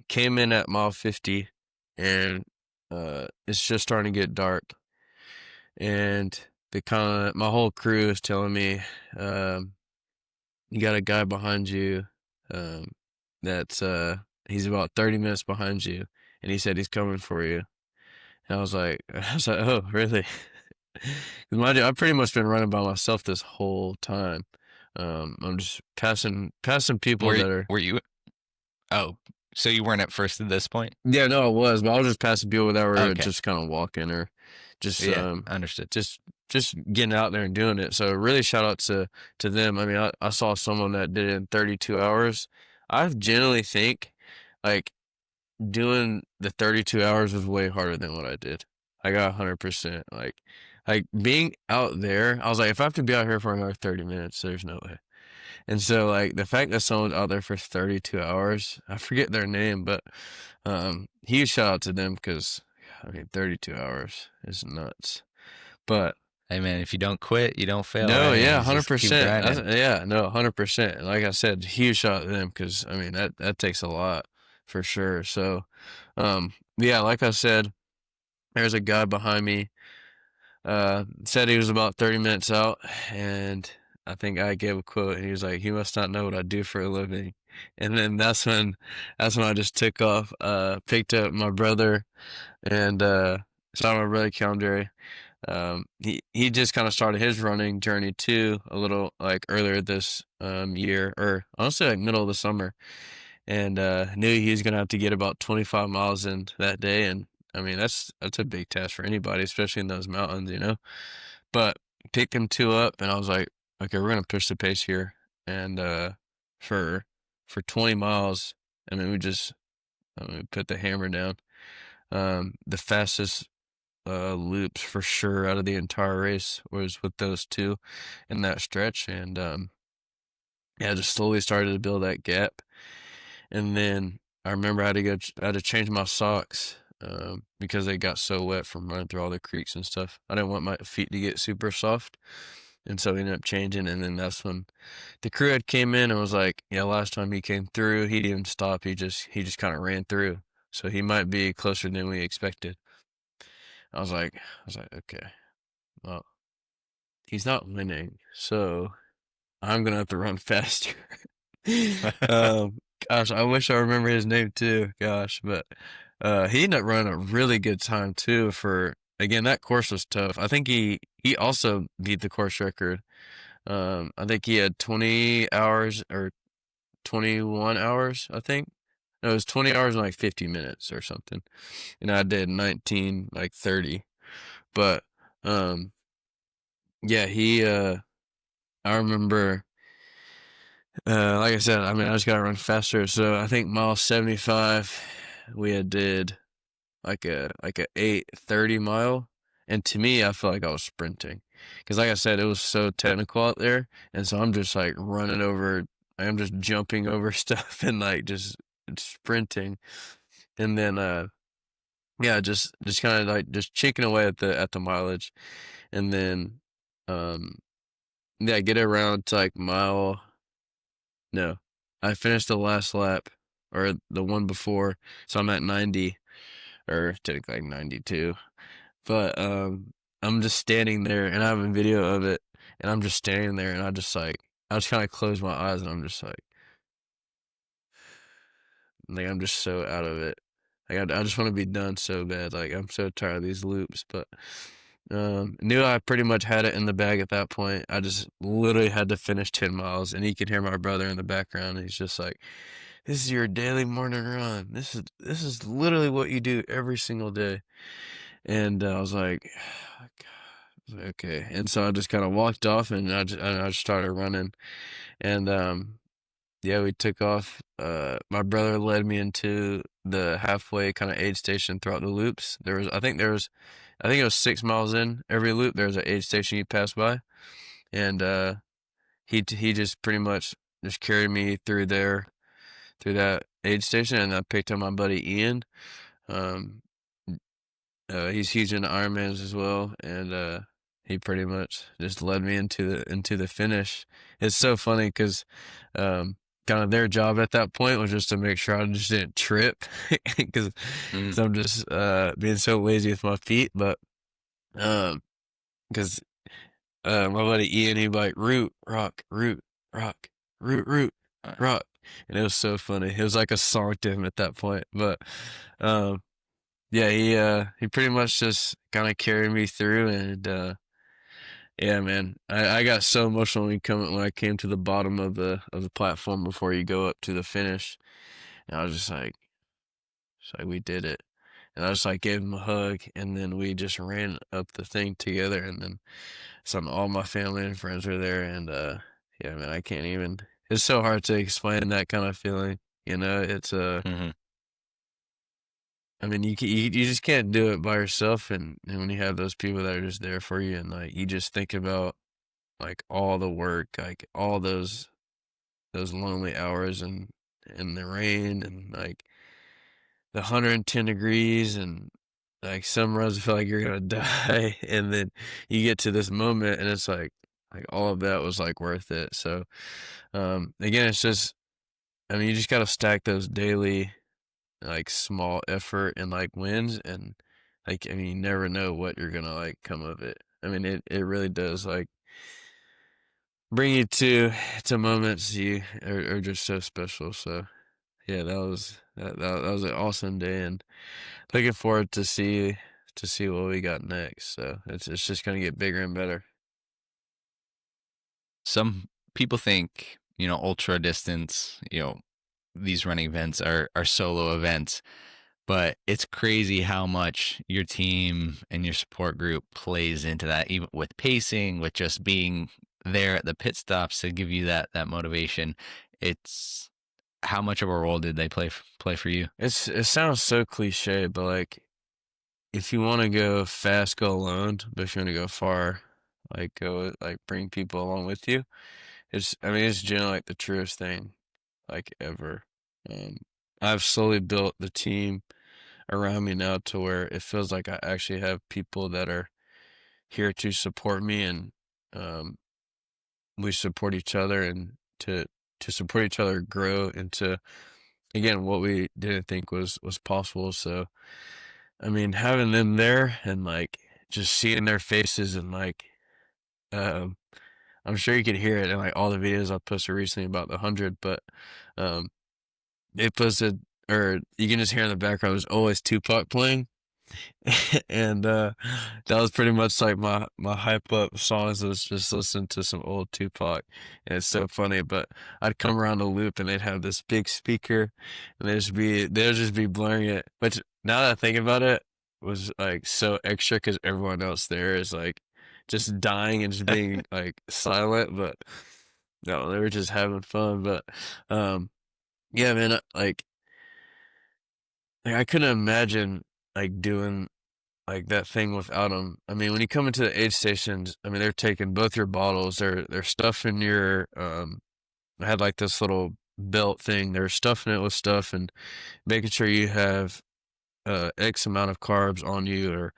came in at mile 50, and it's just starting to get dark, and my whole crew is telling me, um, you got a guy behind you, um, that's he's about 30 minutes behind you, and he said he's coming for you. And I was like, oh, really? 'Cause mind you, I've pretty much been running by myself this whole time. I'm just passing people Were that are. were you Oh, so you weren't at first at this point? Yeah, no, I was, but I was just passing people that were Okay. just kind of walking, or just Yeah, understood. just just getting out there and doing it. So really shout out to them. I mean, I saw someone that did it in 32 hours. I generally think like doing the 32 hours was way harder than what I did. I got 100%. Like being out there, I was like, if I have to be out here for another 30 minutes, there's no way. And so like the fact that someone's out there for 32 hours, I forget their name, but huge shout out to them because I mean 32 hours is nuts. But Hey man, if you don't quit, you don't fail, no, right? yeah, You just keep 100%. grinding. Yeah, no, 100%. Like I said, huge shout out to them because I mean that takes a lot for sure. So, yeah, like I said, there's a guy behind me. Said he was about 30 minutes out, and I think I gave a quote, and he was like, "You must not know what I do for a living." And then that's when I just took off. Picked up my brother and saw my brother Keandre. He just kind of started his running journey too, a little like earlier this year, or honestly like middle of the summer, and knew he was gonna have to get about 25 miles in that day, and I mean that's a big task for anybody, especially in those mountains, you know. But picked him two up, and I was like, okay, we're gonna push the pace here, and for for 20 miles, I mean we put the hammer down. The fastest loops for sure out of the entire race was with those two in that stretch, and yeah, just slowly started to build that gap. And then I remember I had to change my socks because they got so wet from running through all the creeks and stuff. I didn't want my feet to get super soft, and so we ended up changing. And then that's when the crew had came in and was like, "Yeah, last time he came through, he didn't stop. He just kind of ran through. So he might be closer than we expected." I was like, okay, well, he's not winning, so I'm gonna have to run faster. um, Gosh, I wish I remember his name too. Gosh, but he ended up running a really good time too. For again, that course was tough. I think he also beat the course record. I think he had 20 hours or 21 hours. I think no, it was 20 hours and like 50 minutes or something, and I did 19 like 30. But um, yeah, I remember. Like I said, I mean, I just gotta run faster. So I think mile 75, we had did like a 8:30 mile, and to me, I felt like I was sprinting, because like I said, it was so technical out there, and so I'm just like running over, I'm just jumping over stuff and like just sprinting, and then yeah, just kind of like just chicken away at the mileage, and then um yeah, get around to like mile. No, I finished the last lap or the one before, so I'm at 90 or technically like 92. But I'm just standing there and I have a video of it, and I'm just standing there and I just kind of close my eyes and I'm just like I'm just so out of it. Like I just want to be done so bad. Like I'm so tired of these loops, but knew I pretty much had it in the bag at that point. I just literally had to finish 10 miles, and you can hear my brother in the background. He's just like, "This is your daily morning run. This is literally what you do every single day." And I was like, God, okay. And so I just kind of walked off, and I just started running, and yeah, we took off. My brother led me into the halfway kind of aid station throughout the loops. I think it was 6 miles in every loop. There was an aid station you pass by, and he just pretty much just carried me through there, through that aid station, and I picked up my buddy Ian. Um, he's huge into Ironmans as well, and he pretty much just led me into the finish. It's so funny because kind of their job at that point was just to make sure I just didn't trip because Mm. I'm just being so lazy with my feet, but because my buddy Ian, he'd be like root rock root rock root root Uh, rock, and it was so funny. It was like a song to him at that point, but um yeah, he pretty much just kind of carried me through, and yeah, man, I got so emotional when I came to the bottom of the platform before you go up to the finish, and I was just like we did it, and I just like gave him a hug, and then we just ran up the thing together, and then all my family and friends were there, and yeah, man, I can't even. It's so hard to explain that kind of feeling. It's Hmm. I mean, you just can't do it by yourself, and when you have those people that are just there for you, and like you just think about like all the work, like all those lonely hours and in the rain and like the 110 degrees and like some runs feel like you're gonna die, and then you get to this moment and it's like all of that was like worth it. So again, it's just, I mean, you just gotta stack those daily like small effort and like wins, and like, I mean, you never know what you're gonna like come of it. I mean, it really does like bring you to moments you are just so special. So yeah, that was an awesome day, and looking forward to see what we got next. So it's just gonna get bigger and better. Some people think, ultra distance, these running events are solo events, but it's crazy how much your team and your support group plays into that, even with pacing, with just being there at the pit stops to give you that motivation. It's how much of a role did they play for you? It sounds so cliche, but like if you want to go fast, go alone. But if you want to go far, like go like bring people along with you. I mean, it's generally like the truest thing like ever. Um, I've slowly built the team around me now to where it feels like I actually have people that are here to support me, and um, we support each other, and to support each other grow into again what we didn't think was possible. So I mean, having them there and like just seeing their faces and like um I'm sure you could hear it in like all the videos I posted recently about the 100, but um they posted, or you can just hear in the background there's always Tupac playing. And that was pretty much like my hype up songs, was just listening to some old Tupac. And it's so funny, but I'd come around the loop and they'd have this big speaker, and they'd just be blaring it, which now that I think about it was like so extra because everyone else there is like just dying and just being like silent. But no, they were just having fun. But um yeah, man, like I couldn't imagine like doing like that thing without them. I mean, when you come into the aid stations, I mean, they're taking both your bottles. They're stuffing your I had like this little belt thing. They're stuffing it with stuff and making sure you have X amount of carbs on you, or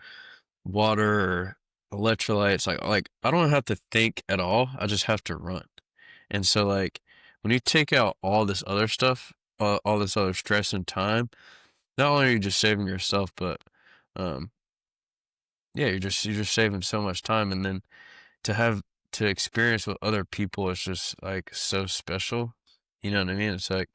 water, or electrolytes. Like I don't have to think at all. I just have to run. And so like when you take out all this other stuff, all this other stress and time, not only are you just saving yourself, but um yeah, you're just saving so much time, and then to have to experience with other people is just like so special. You know what I mean? It's like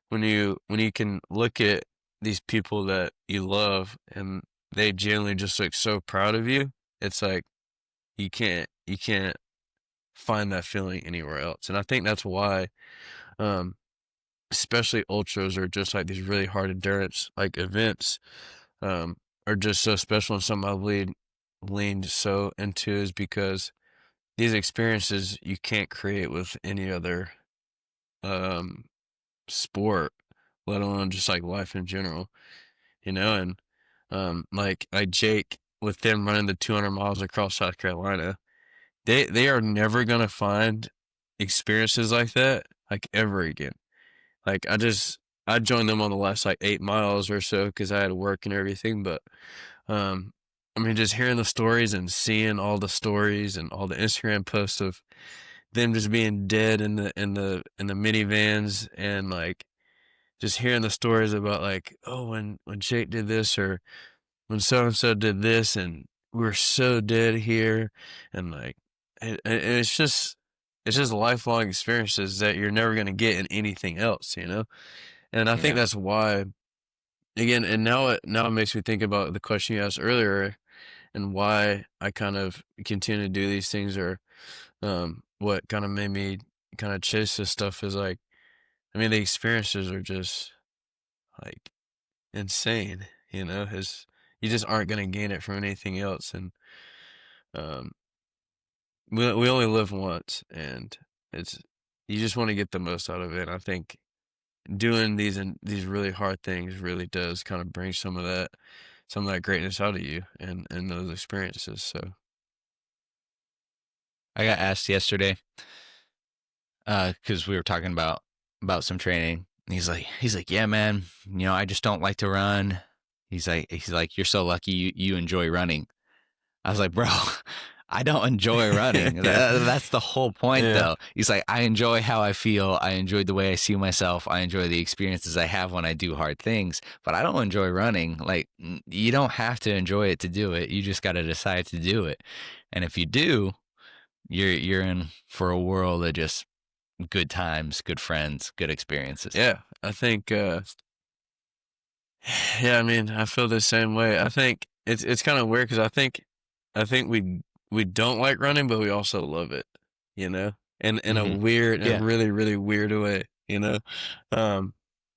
when you can look at these people that you love and they genuinely just look so proud of you. It's like you can't find that feeling anywhere else. And I think that's why um especially ultras, or just like these really hard endurance like events, um, are just so special, and something I've leaned so into, is because these experiences you can't create with any other um sport, let alone just like life in general, and like Jake, with them running the 200 miles across South Carolina, they are never gonna find experiences like that like ever again. Like I joined them on the last like 8 miles or so because I had work and everything, but um, I mean, just hearing the stories and seeing all the stories and all the Instagram posts of them just being dead in the minivans, and like just hearing the stories about like, oh, when Jake did this, or when so and so did this, and we were so dead here, and like it's just lifelong experiences that you're never gonna get in anything else. And I think Yeah. that's why, again, and now it makes me think about the question you asked earlier, and why I kind of continue to do these things, or what kind of made me kind of chase this stuff is like, I mean, the experiences are just like insane, you know, you just aren't gonna gain it from anything else. And um, we only live once, and it's you just want to get the most out of it. And I think doing these really hard things really does kind of bring some of that greatness out of you and those experiences. So I got asked yesterday because we were talking about some training. And he's like, yeah, man, you know, I just don't like to run. He's like, you're so lucky you enjoy running. I was like, bro, I don't enjoy running. yeah, That's the whole point, yeah, though. He's like, I enjoy how I feel. I enjoy the way I see myself. I enjoy the experiences I have when I do hard things, but I don't enjoy running. Like, you don't have to enjoy it to do it. You just got to decide to do it. And if you do, you're in for a world of just good times, good friends, good experiences. yeah. I think yeah, I mean, I feel the same way. I think it's kind of weird because I think we don't like running, but we also love it, you know, in a Hmm. weird, in a Yeah. really really weird way, you know. Um,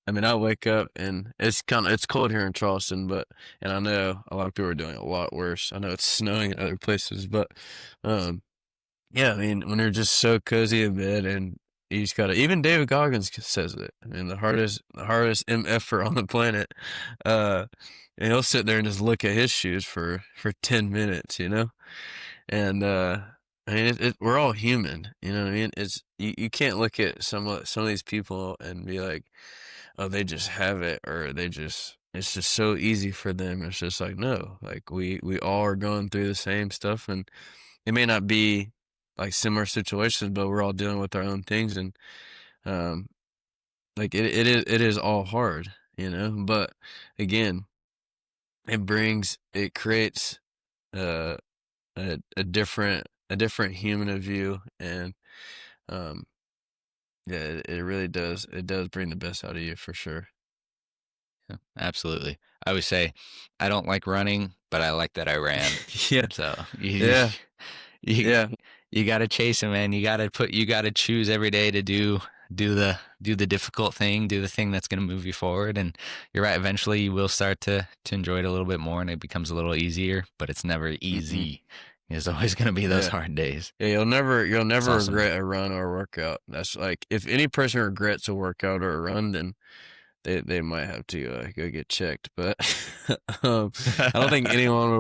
I mean, I wake up and it's cold here in Charleston, but and I know a lot of people are doing a lot worse. I know it's snowing in other places, but um, yeah, I mean, when you're just so cozy in bed and you just gotta, even David Goggins says it. I mean, the hardest MFer on the planet. Uh, and he'll sit there and just look at his shoes for 10 minutes, you know? And, I mean, we're all human, you know what I mean? You can't look at some of these people and be like, oh, they just have it, or it's just so easy for them. It's just like, no, like we all are going through the same stuff, and it may not be like similar situations, but we're all dealing with our own things, and um, like it is all hard, you know. But again, it creates uh, a different human of you, and um, yeah, it really does. It does bring the best out of you for sure. Yeah, absolutely. I always say, I don't like running, but I like that I ran. Yeah, So yeah, you yeah. you got to chase it, man. You got to choose every day to do the difficult thing, do the thing that's going to move you forward. And you're right. Eventually, you will start to enjoy it a little bit more, and it becomes a little easier. But it's never Mm-mm. easy. There's always going to be those Yeah. hard days. Yeah, you'll It's never awesome, man. regret a run or a workout. That's like, if any person regrets a workout or a run, then they might have to go get checked. But I don't think anyone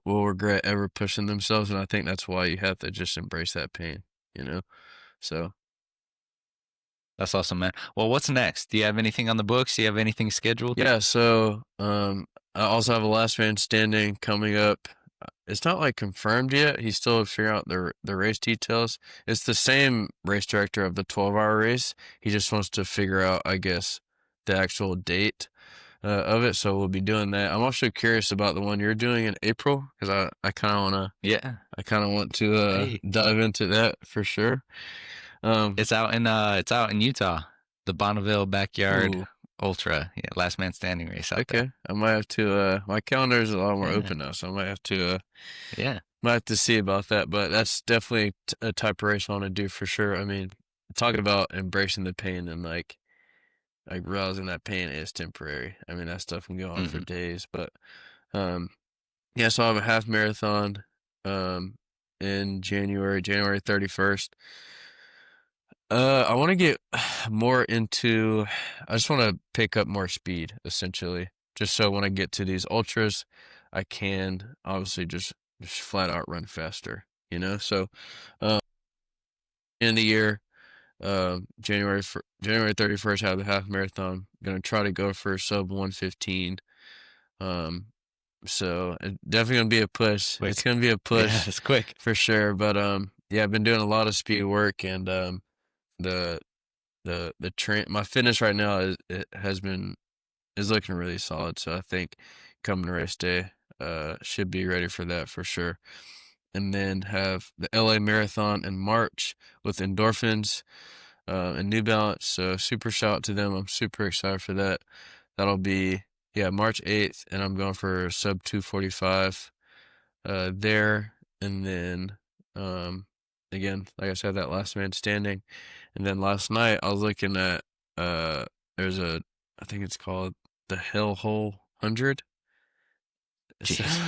will regret ever pushing themselves, and I think that's why you have to just embrace that pain, you know. So That's awesome, man. Well, what's next? Do you have anything on the books? Do you have anything scheduled? yeah, so I also have a last man standing coming up. It's not like confirmed yet. He's still figuring out the race details. It's the same race director of the 12-hour race. He just wants to figure out, I guess, the actual date of it. So we'll be doing that. I'm also curious about the one you're doing in April, because Yeah. I kind of want to Hey, dive into that for sure. Um, it's out in Utah. The Bonneville Backyard ooh, Ultra. Yeah, last man standing race out there. okay. I might have to. My calendar is a lot more Yeah. open now, so I Yeah. might have to see about that. But that's definitely a type of race I want to do for sure. I mean, talking about embracing the pain and like realizing that pain is temporary. I mean, that stuff can go on for Hmm. days, but um, yeah. So I have a half marathon in January 31st. I want to get more into. I just want to pick up more speed, essentially, just so when I get to these ultras, I can obviously just flat out run faster. You know, so in the year, January 31st, I have the half marathon. Gonna try to go for sub 115. Um, so it definitely gonna be a push. It's Quick. gonna be a Yeah, push it's quick. for sure. But yeah, I've been doing a lot of speed work, and the the train my fitness right now is looking really solid. So I think coming race day should be ready for that for sure. And then have the LA Marathon in March with endorphins and New Balance. So super shout out to them. I'm super excited for that. That'll be, yeah, March 8th, and I'm going for sub 245 there. And then again, like I said, that last man standing. And then last night I was looking at uh there's a, I think it's called the Hellhole 100. So Jeez.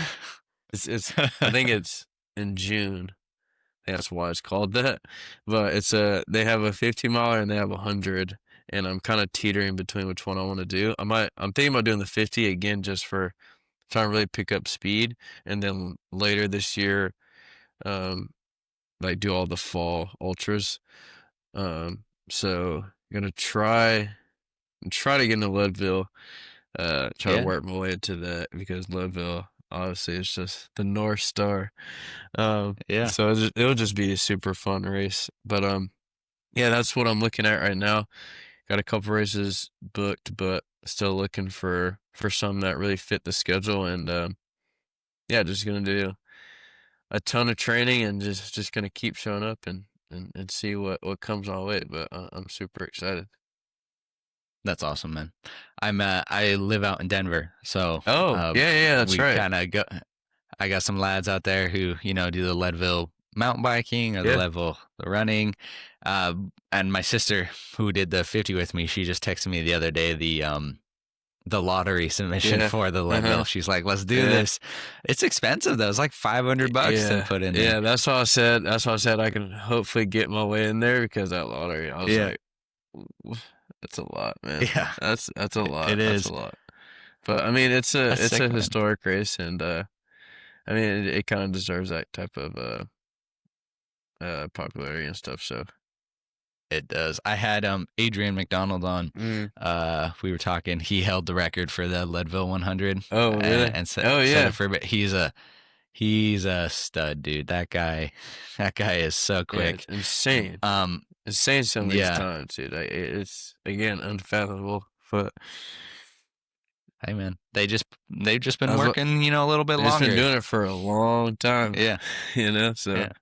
it's I think it's in June. I think that's why it's called that. But it's they have a 50 miler and they have 100, and I'm kind of teetering between which one I want to do. I'm thinking about doing the 50 again just for trying to really pick up speed, and then later this year, um, like do all the fall ultras. So I'm gonna try to get into Leadville. Try to Yeah. work my way into that because Leadville obviously is just the North Star. Yeah. So it'll just be a super fun race. But yeah, that's what I'm looking at right now. Got a couple races booked, but still looking for some that really fit the schedule. And yeah, just gonna do a ton of training and just gonna keep showing up and see what comes my way. But I'm super excited. That's awesome, man. I live out in Denver, so Oh yeah, yeah, that's we right. kind of go. I got some lads out there who do the Leadville mountain biking or the Yeah, Leadville the running, and my sister who did the 50 with me, she just texted me the other day the lottery submission yeah, for the Leadville. uh-huh, She's like, "Let's do yeah. this." It's expensive though. It's like $500 to Yeah, put in there. yeah, that's why I said I can hopefully get my way in there because that lottery, I was Yeah, like, "W- that's a lot, man. yeah, That's a lot. it That's a is. lot." But I mean, That's it's a sick, man. historic race, and I mean, it kind of deserves that type of popularity and stuff. So, It does. I had Adrian McDonald on. mm. We were talking. He held the record for the Leadville 100, Oh, really? and Oh, set it yeah, for. But he's a stud, dude. That guy is so yeah, it's quick. insane, Um, insane some of these yeah. times, dude. It's again unfathomable, but Hey, man. They've just I been was working, a little bit they've just been longer. doing it for a long time, Yeah, so yeah.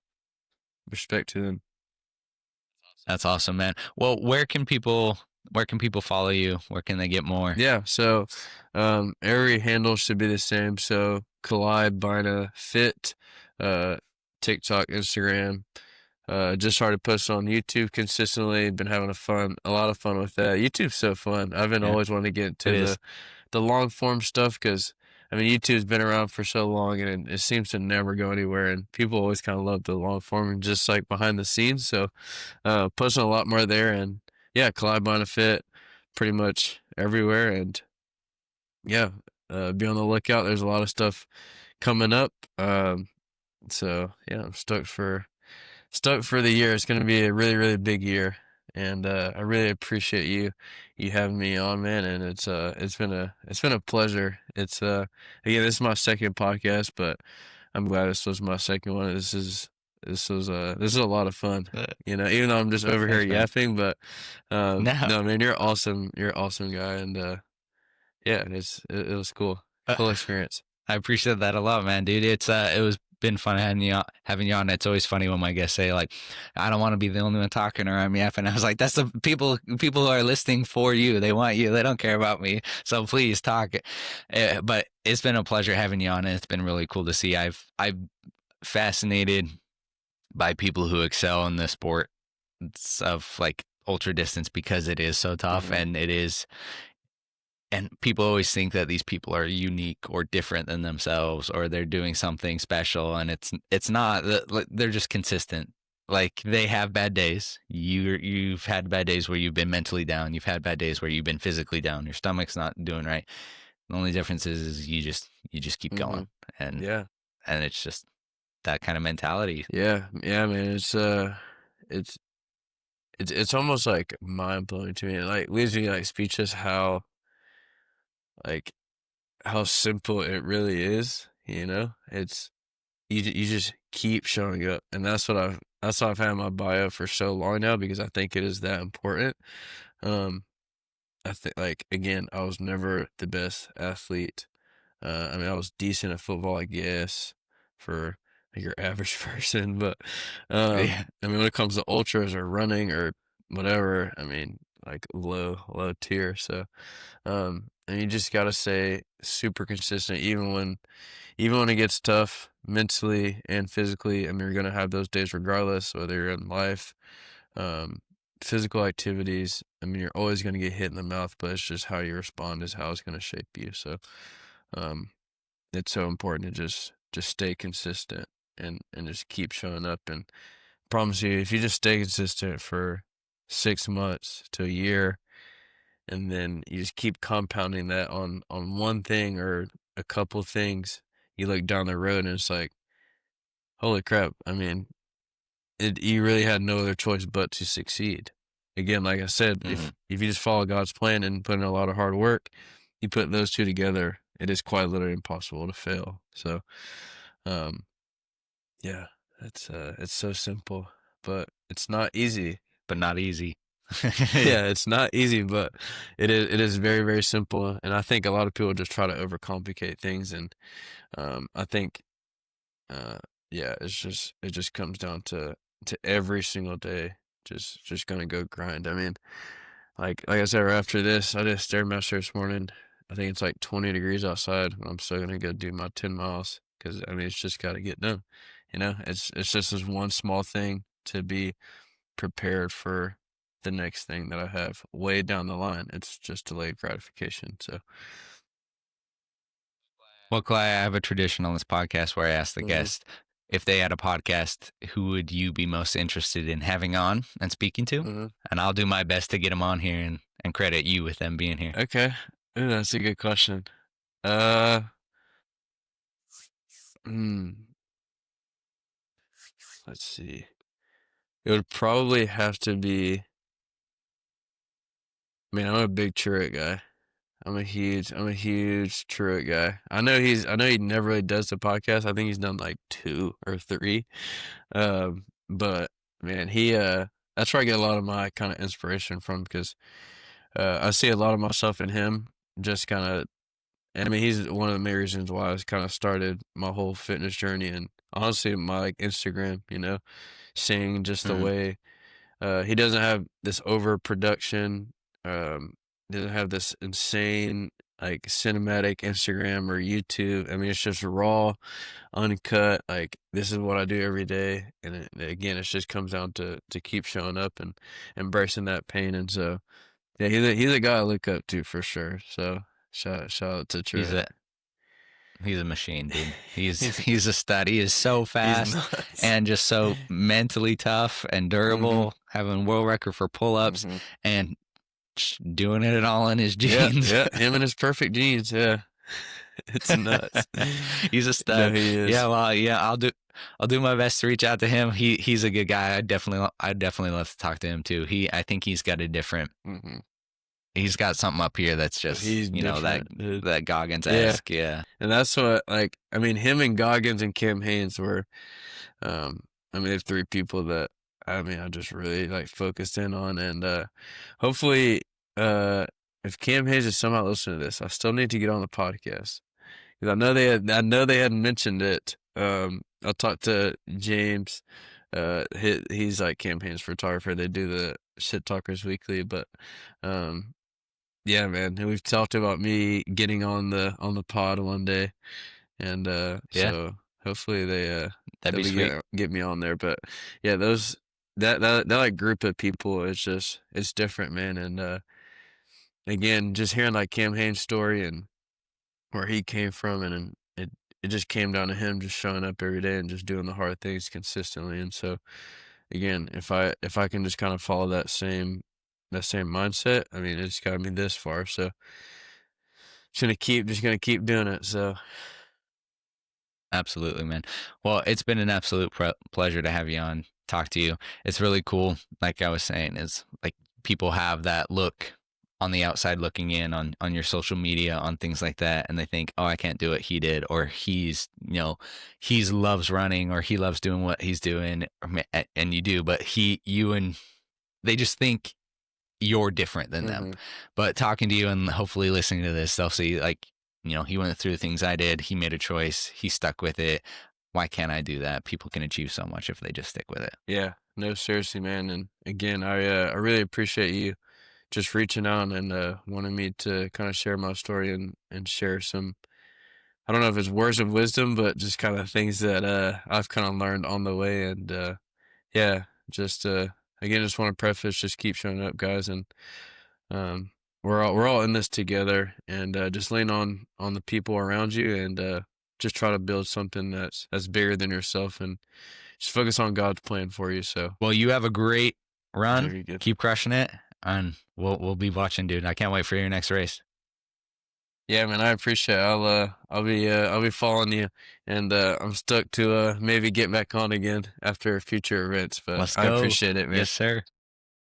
respect to them. That's awesome, man. Well, where can people follow you? Where can they get more? Yeah, so every handle should be the same. So Kallai Buyna Fit, uh, TikTok, Instagram. Just started posting on YouTube consistently. Been having a lot of fun with that. YouTube's so fun. I've been Yeah, always wanting to get it into is. the long form stuff because I mean YouTube's been around for so long and it seems to never go anywhere. And people always kind of love the long form and just like behind the scenes. So posting a lot more there and yeah, Kallai Buyna Fit pretty much everywhere and yeah, be on the lookout. There's a lot of stuff coming up. So yeah, I'm stoked for the year. It's gonna be a really, really big year. And I really appreciate you having me on, man. And it's been a pleasure. It's again, this is my second podcast, but I'm glad this was my second one. This is a lot of fun. Uh, Even though I'm just over here Thanks, man. yapping, but No, no, man, you're awesome. You're an awesome guy, and yeah, it was cool. uh, Cool experience. I appreciate that a lot, man, dude. It was been fun having you on. It's always funny when my guests say like, "I don't want to be the only one talking," or "I'm yapping." I was like, "That's the people who are listening for you. They want you. They don't care about me. So please talk." But it's been a pleasure having you on, and it's been really cool to see. I'm fascinated by people who excel in the sport of like ultra distance because it is so tough, Hmm. and people always think that these people are unique or different than themselves or they're doing something special, and it's not. They're just consistent. Like, they have bad days. You've had bad days where you've been mentally down. You've had bad days where you've been physically down. Your stomach's not doing right. The only difference is you just keep Hmm. going, and Yeah, it's just that kind of mentality. yeah, yeah, man. It's it's almost like mind blowing to me. It like leaves me like speechless like how simple it really is. It's you just keep showing up, and that's why I've had my bio for so long now because I think it is that important. Um, I think like again, I was never the best athlete. I mean, I was decent at football, I guess, for like your average person. But Yeah, I mean, when it comes to ultras or running or whatever, I mean, like low tier. So, and you just gotta stay super consistent, even when it gets tough mentally and physically. I mean, you're gonna have those days regardless, whether you're in life, um, physical activities. I mean, you're always gonna get hit in the mouth, but it's just how you respond is how it's gonna shape you. So, um, it's so important to just stay consistent and just keep showing up. And promise you, if you just stay consistent for 6 months to a year, and then you just keep compounding that on one thing or a couple things, you look down the road and it's like, holy crap! I mean, you really had no other choice but to succeed. Again, like I said, Hmm. if you just follow God's plan and put in a lot of hard work, you put those two together, it is quite literally impossible to fail. So, um, yeah, it's so simple, but it's not easy. But not easy. Yeah, it's not easy, but it is very, very simple. And I think a lot of people just try to overcomplicate things. And I think uh yeah, it just comes down to every single day just gonna go grind. I mean, like I said, right after this, I did a Stairmaster this morning. I think it's like 20 degrees outside, and I'm still gonna go do my 10 miles because I mean it's just gotta get done. It's just this one small thing to be prepared for the next thing that I have way down the line. It's just delayed gratification. So, Well, Clay, I have a tradition on this podcast where I ask the hmm guest if they had a podcast, who would you be most interested in having on and speaking to? hmm And I'll do my best to get them on here and credit you with them being here. okay. Ooh, that's a good question. Uh, hmm, let's see. It would probably have to be. I mean, I'm a big Truett guy. I'm a huge Truett guy. I know he never really does the podcast. I think he's done like two or three. But man, that's where I get a lot of my kind of inspiration from because I see a lot of myself in him. Just kind of, and I mean, he's one of the main reasons why I kind of started my whole fitness journey and honestly my like Instagram. Seeing just the Hmm. way he doesn't have this overproduction. Doesn't have this insane like cinematic Instagram or YouTube. I mean, it's just raw, uncut. Like this is what I do every day, and again, it just comes down to keep showing up and embracing that pain. And so, yeah, he's a guy I look up to for sure. So shout out to He's Trent. a he's a machine, dude. He's he's he's a stud. He is so he's fast nuts. and just so mentally tough and hmm durable, having world record for pull-ups hmm and doing it all in his Yeah, jeans. yeah, him and his perfect jeans. Yeah, it's nuts. He's a No, stud. he Yeah, is. well, yeah, I'll do my best to reach out to him. He's a good guy. I definitely love to talk to him too. I think hmm he's got something up here that's just, He's that different, dude. that Yeah, Goggins-esque. Yeah. and that's what like I mean, him and Goggins and Cam Haynes were, um, I mean, there's three people that I mean I just really like focused in on, and hopefully, uh, if Cam Haynes is somehow listening to this, I still need to get on the podcast because I know they had mentioned it. I talked to James. He's like Cam Haynes' photographer. They do the Shit Talkers Weekly, but um. Yeah, man. And we've talked about me getting on the pod one day, and Yeah, so hopefully that'd they'll be be sweet. get me on there. But yeah, those that like group of people is just it's different, man. And again, just hearing like Cam Hanes' story and where he came from, and it just came down to him just showing up every day and just doing the hard things consistently. And so again, if I can just kind of follow that same mindset, I mean, it's got me this far. So just gonna keep doing it. So Absolutely, man. Well, it's been an absolute pleasure to have you on, talk to you. It's really cool. Like I was saying, is like people have that look on the outside looking in on your social media, on things like that, and they think, oh, I can't do what he did, or he's loves running, or he loves doing what he's doing, and you do, but you and they just think you're different than them. hmm But talking to you and hopefully listening to this, they'll see, like, he went through the things I did. He made a choice. He stuck with it. Why can't I do that? People can achieve so much if they just stick with it. yeah, no, seriously, man. And again, I really appreciate you just reaching out and wanting me to kind of share my story and share some. I don't know if it's words of wisdom, but just kind of things that I've kind of learned on the way. And yeah, just again, just want to preface, just keep showing up, guys, and um, we're all in this together, and just lean on the people around you, and just try to build something that's bigger than yourself, and just focus on God's plan for you. So Well, you have a great it's run. gonna be good. Keep crushing it, and we'll be watching, dude. I can't wait for your next race. Yeah, man, I appreciate it. I'll be following you, and I'm stuck to maybe get back on again after future events, but Let's I go. appreciate it, man. Yes, sir.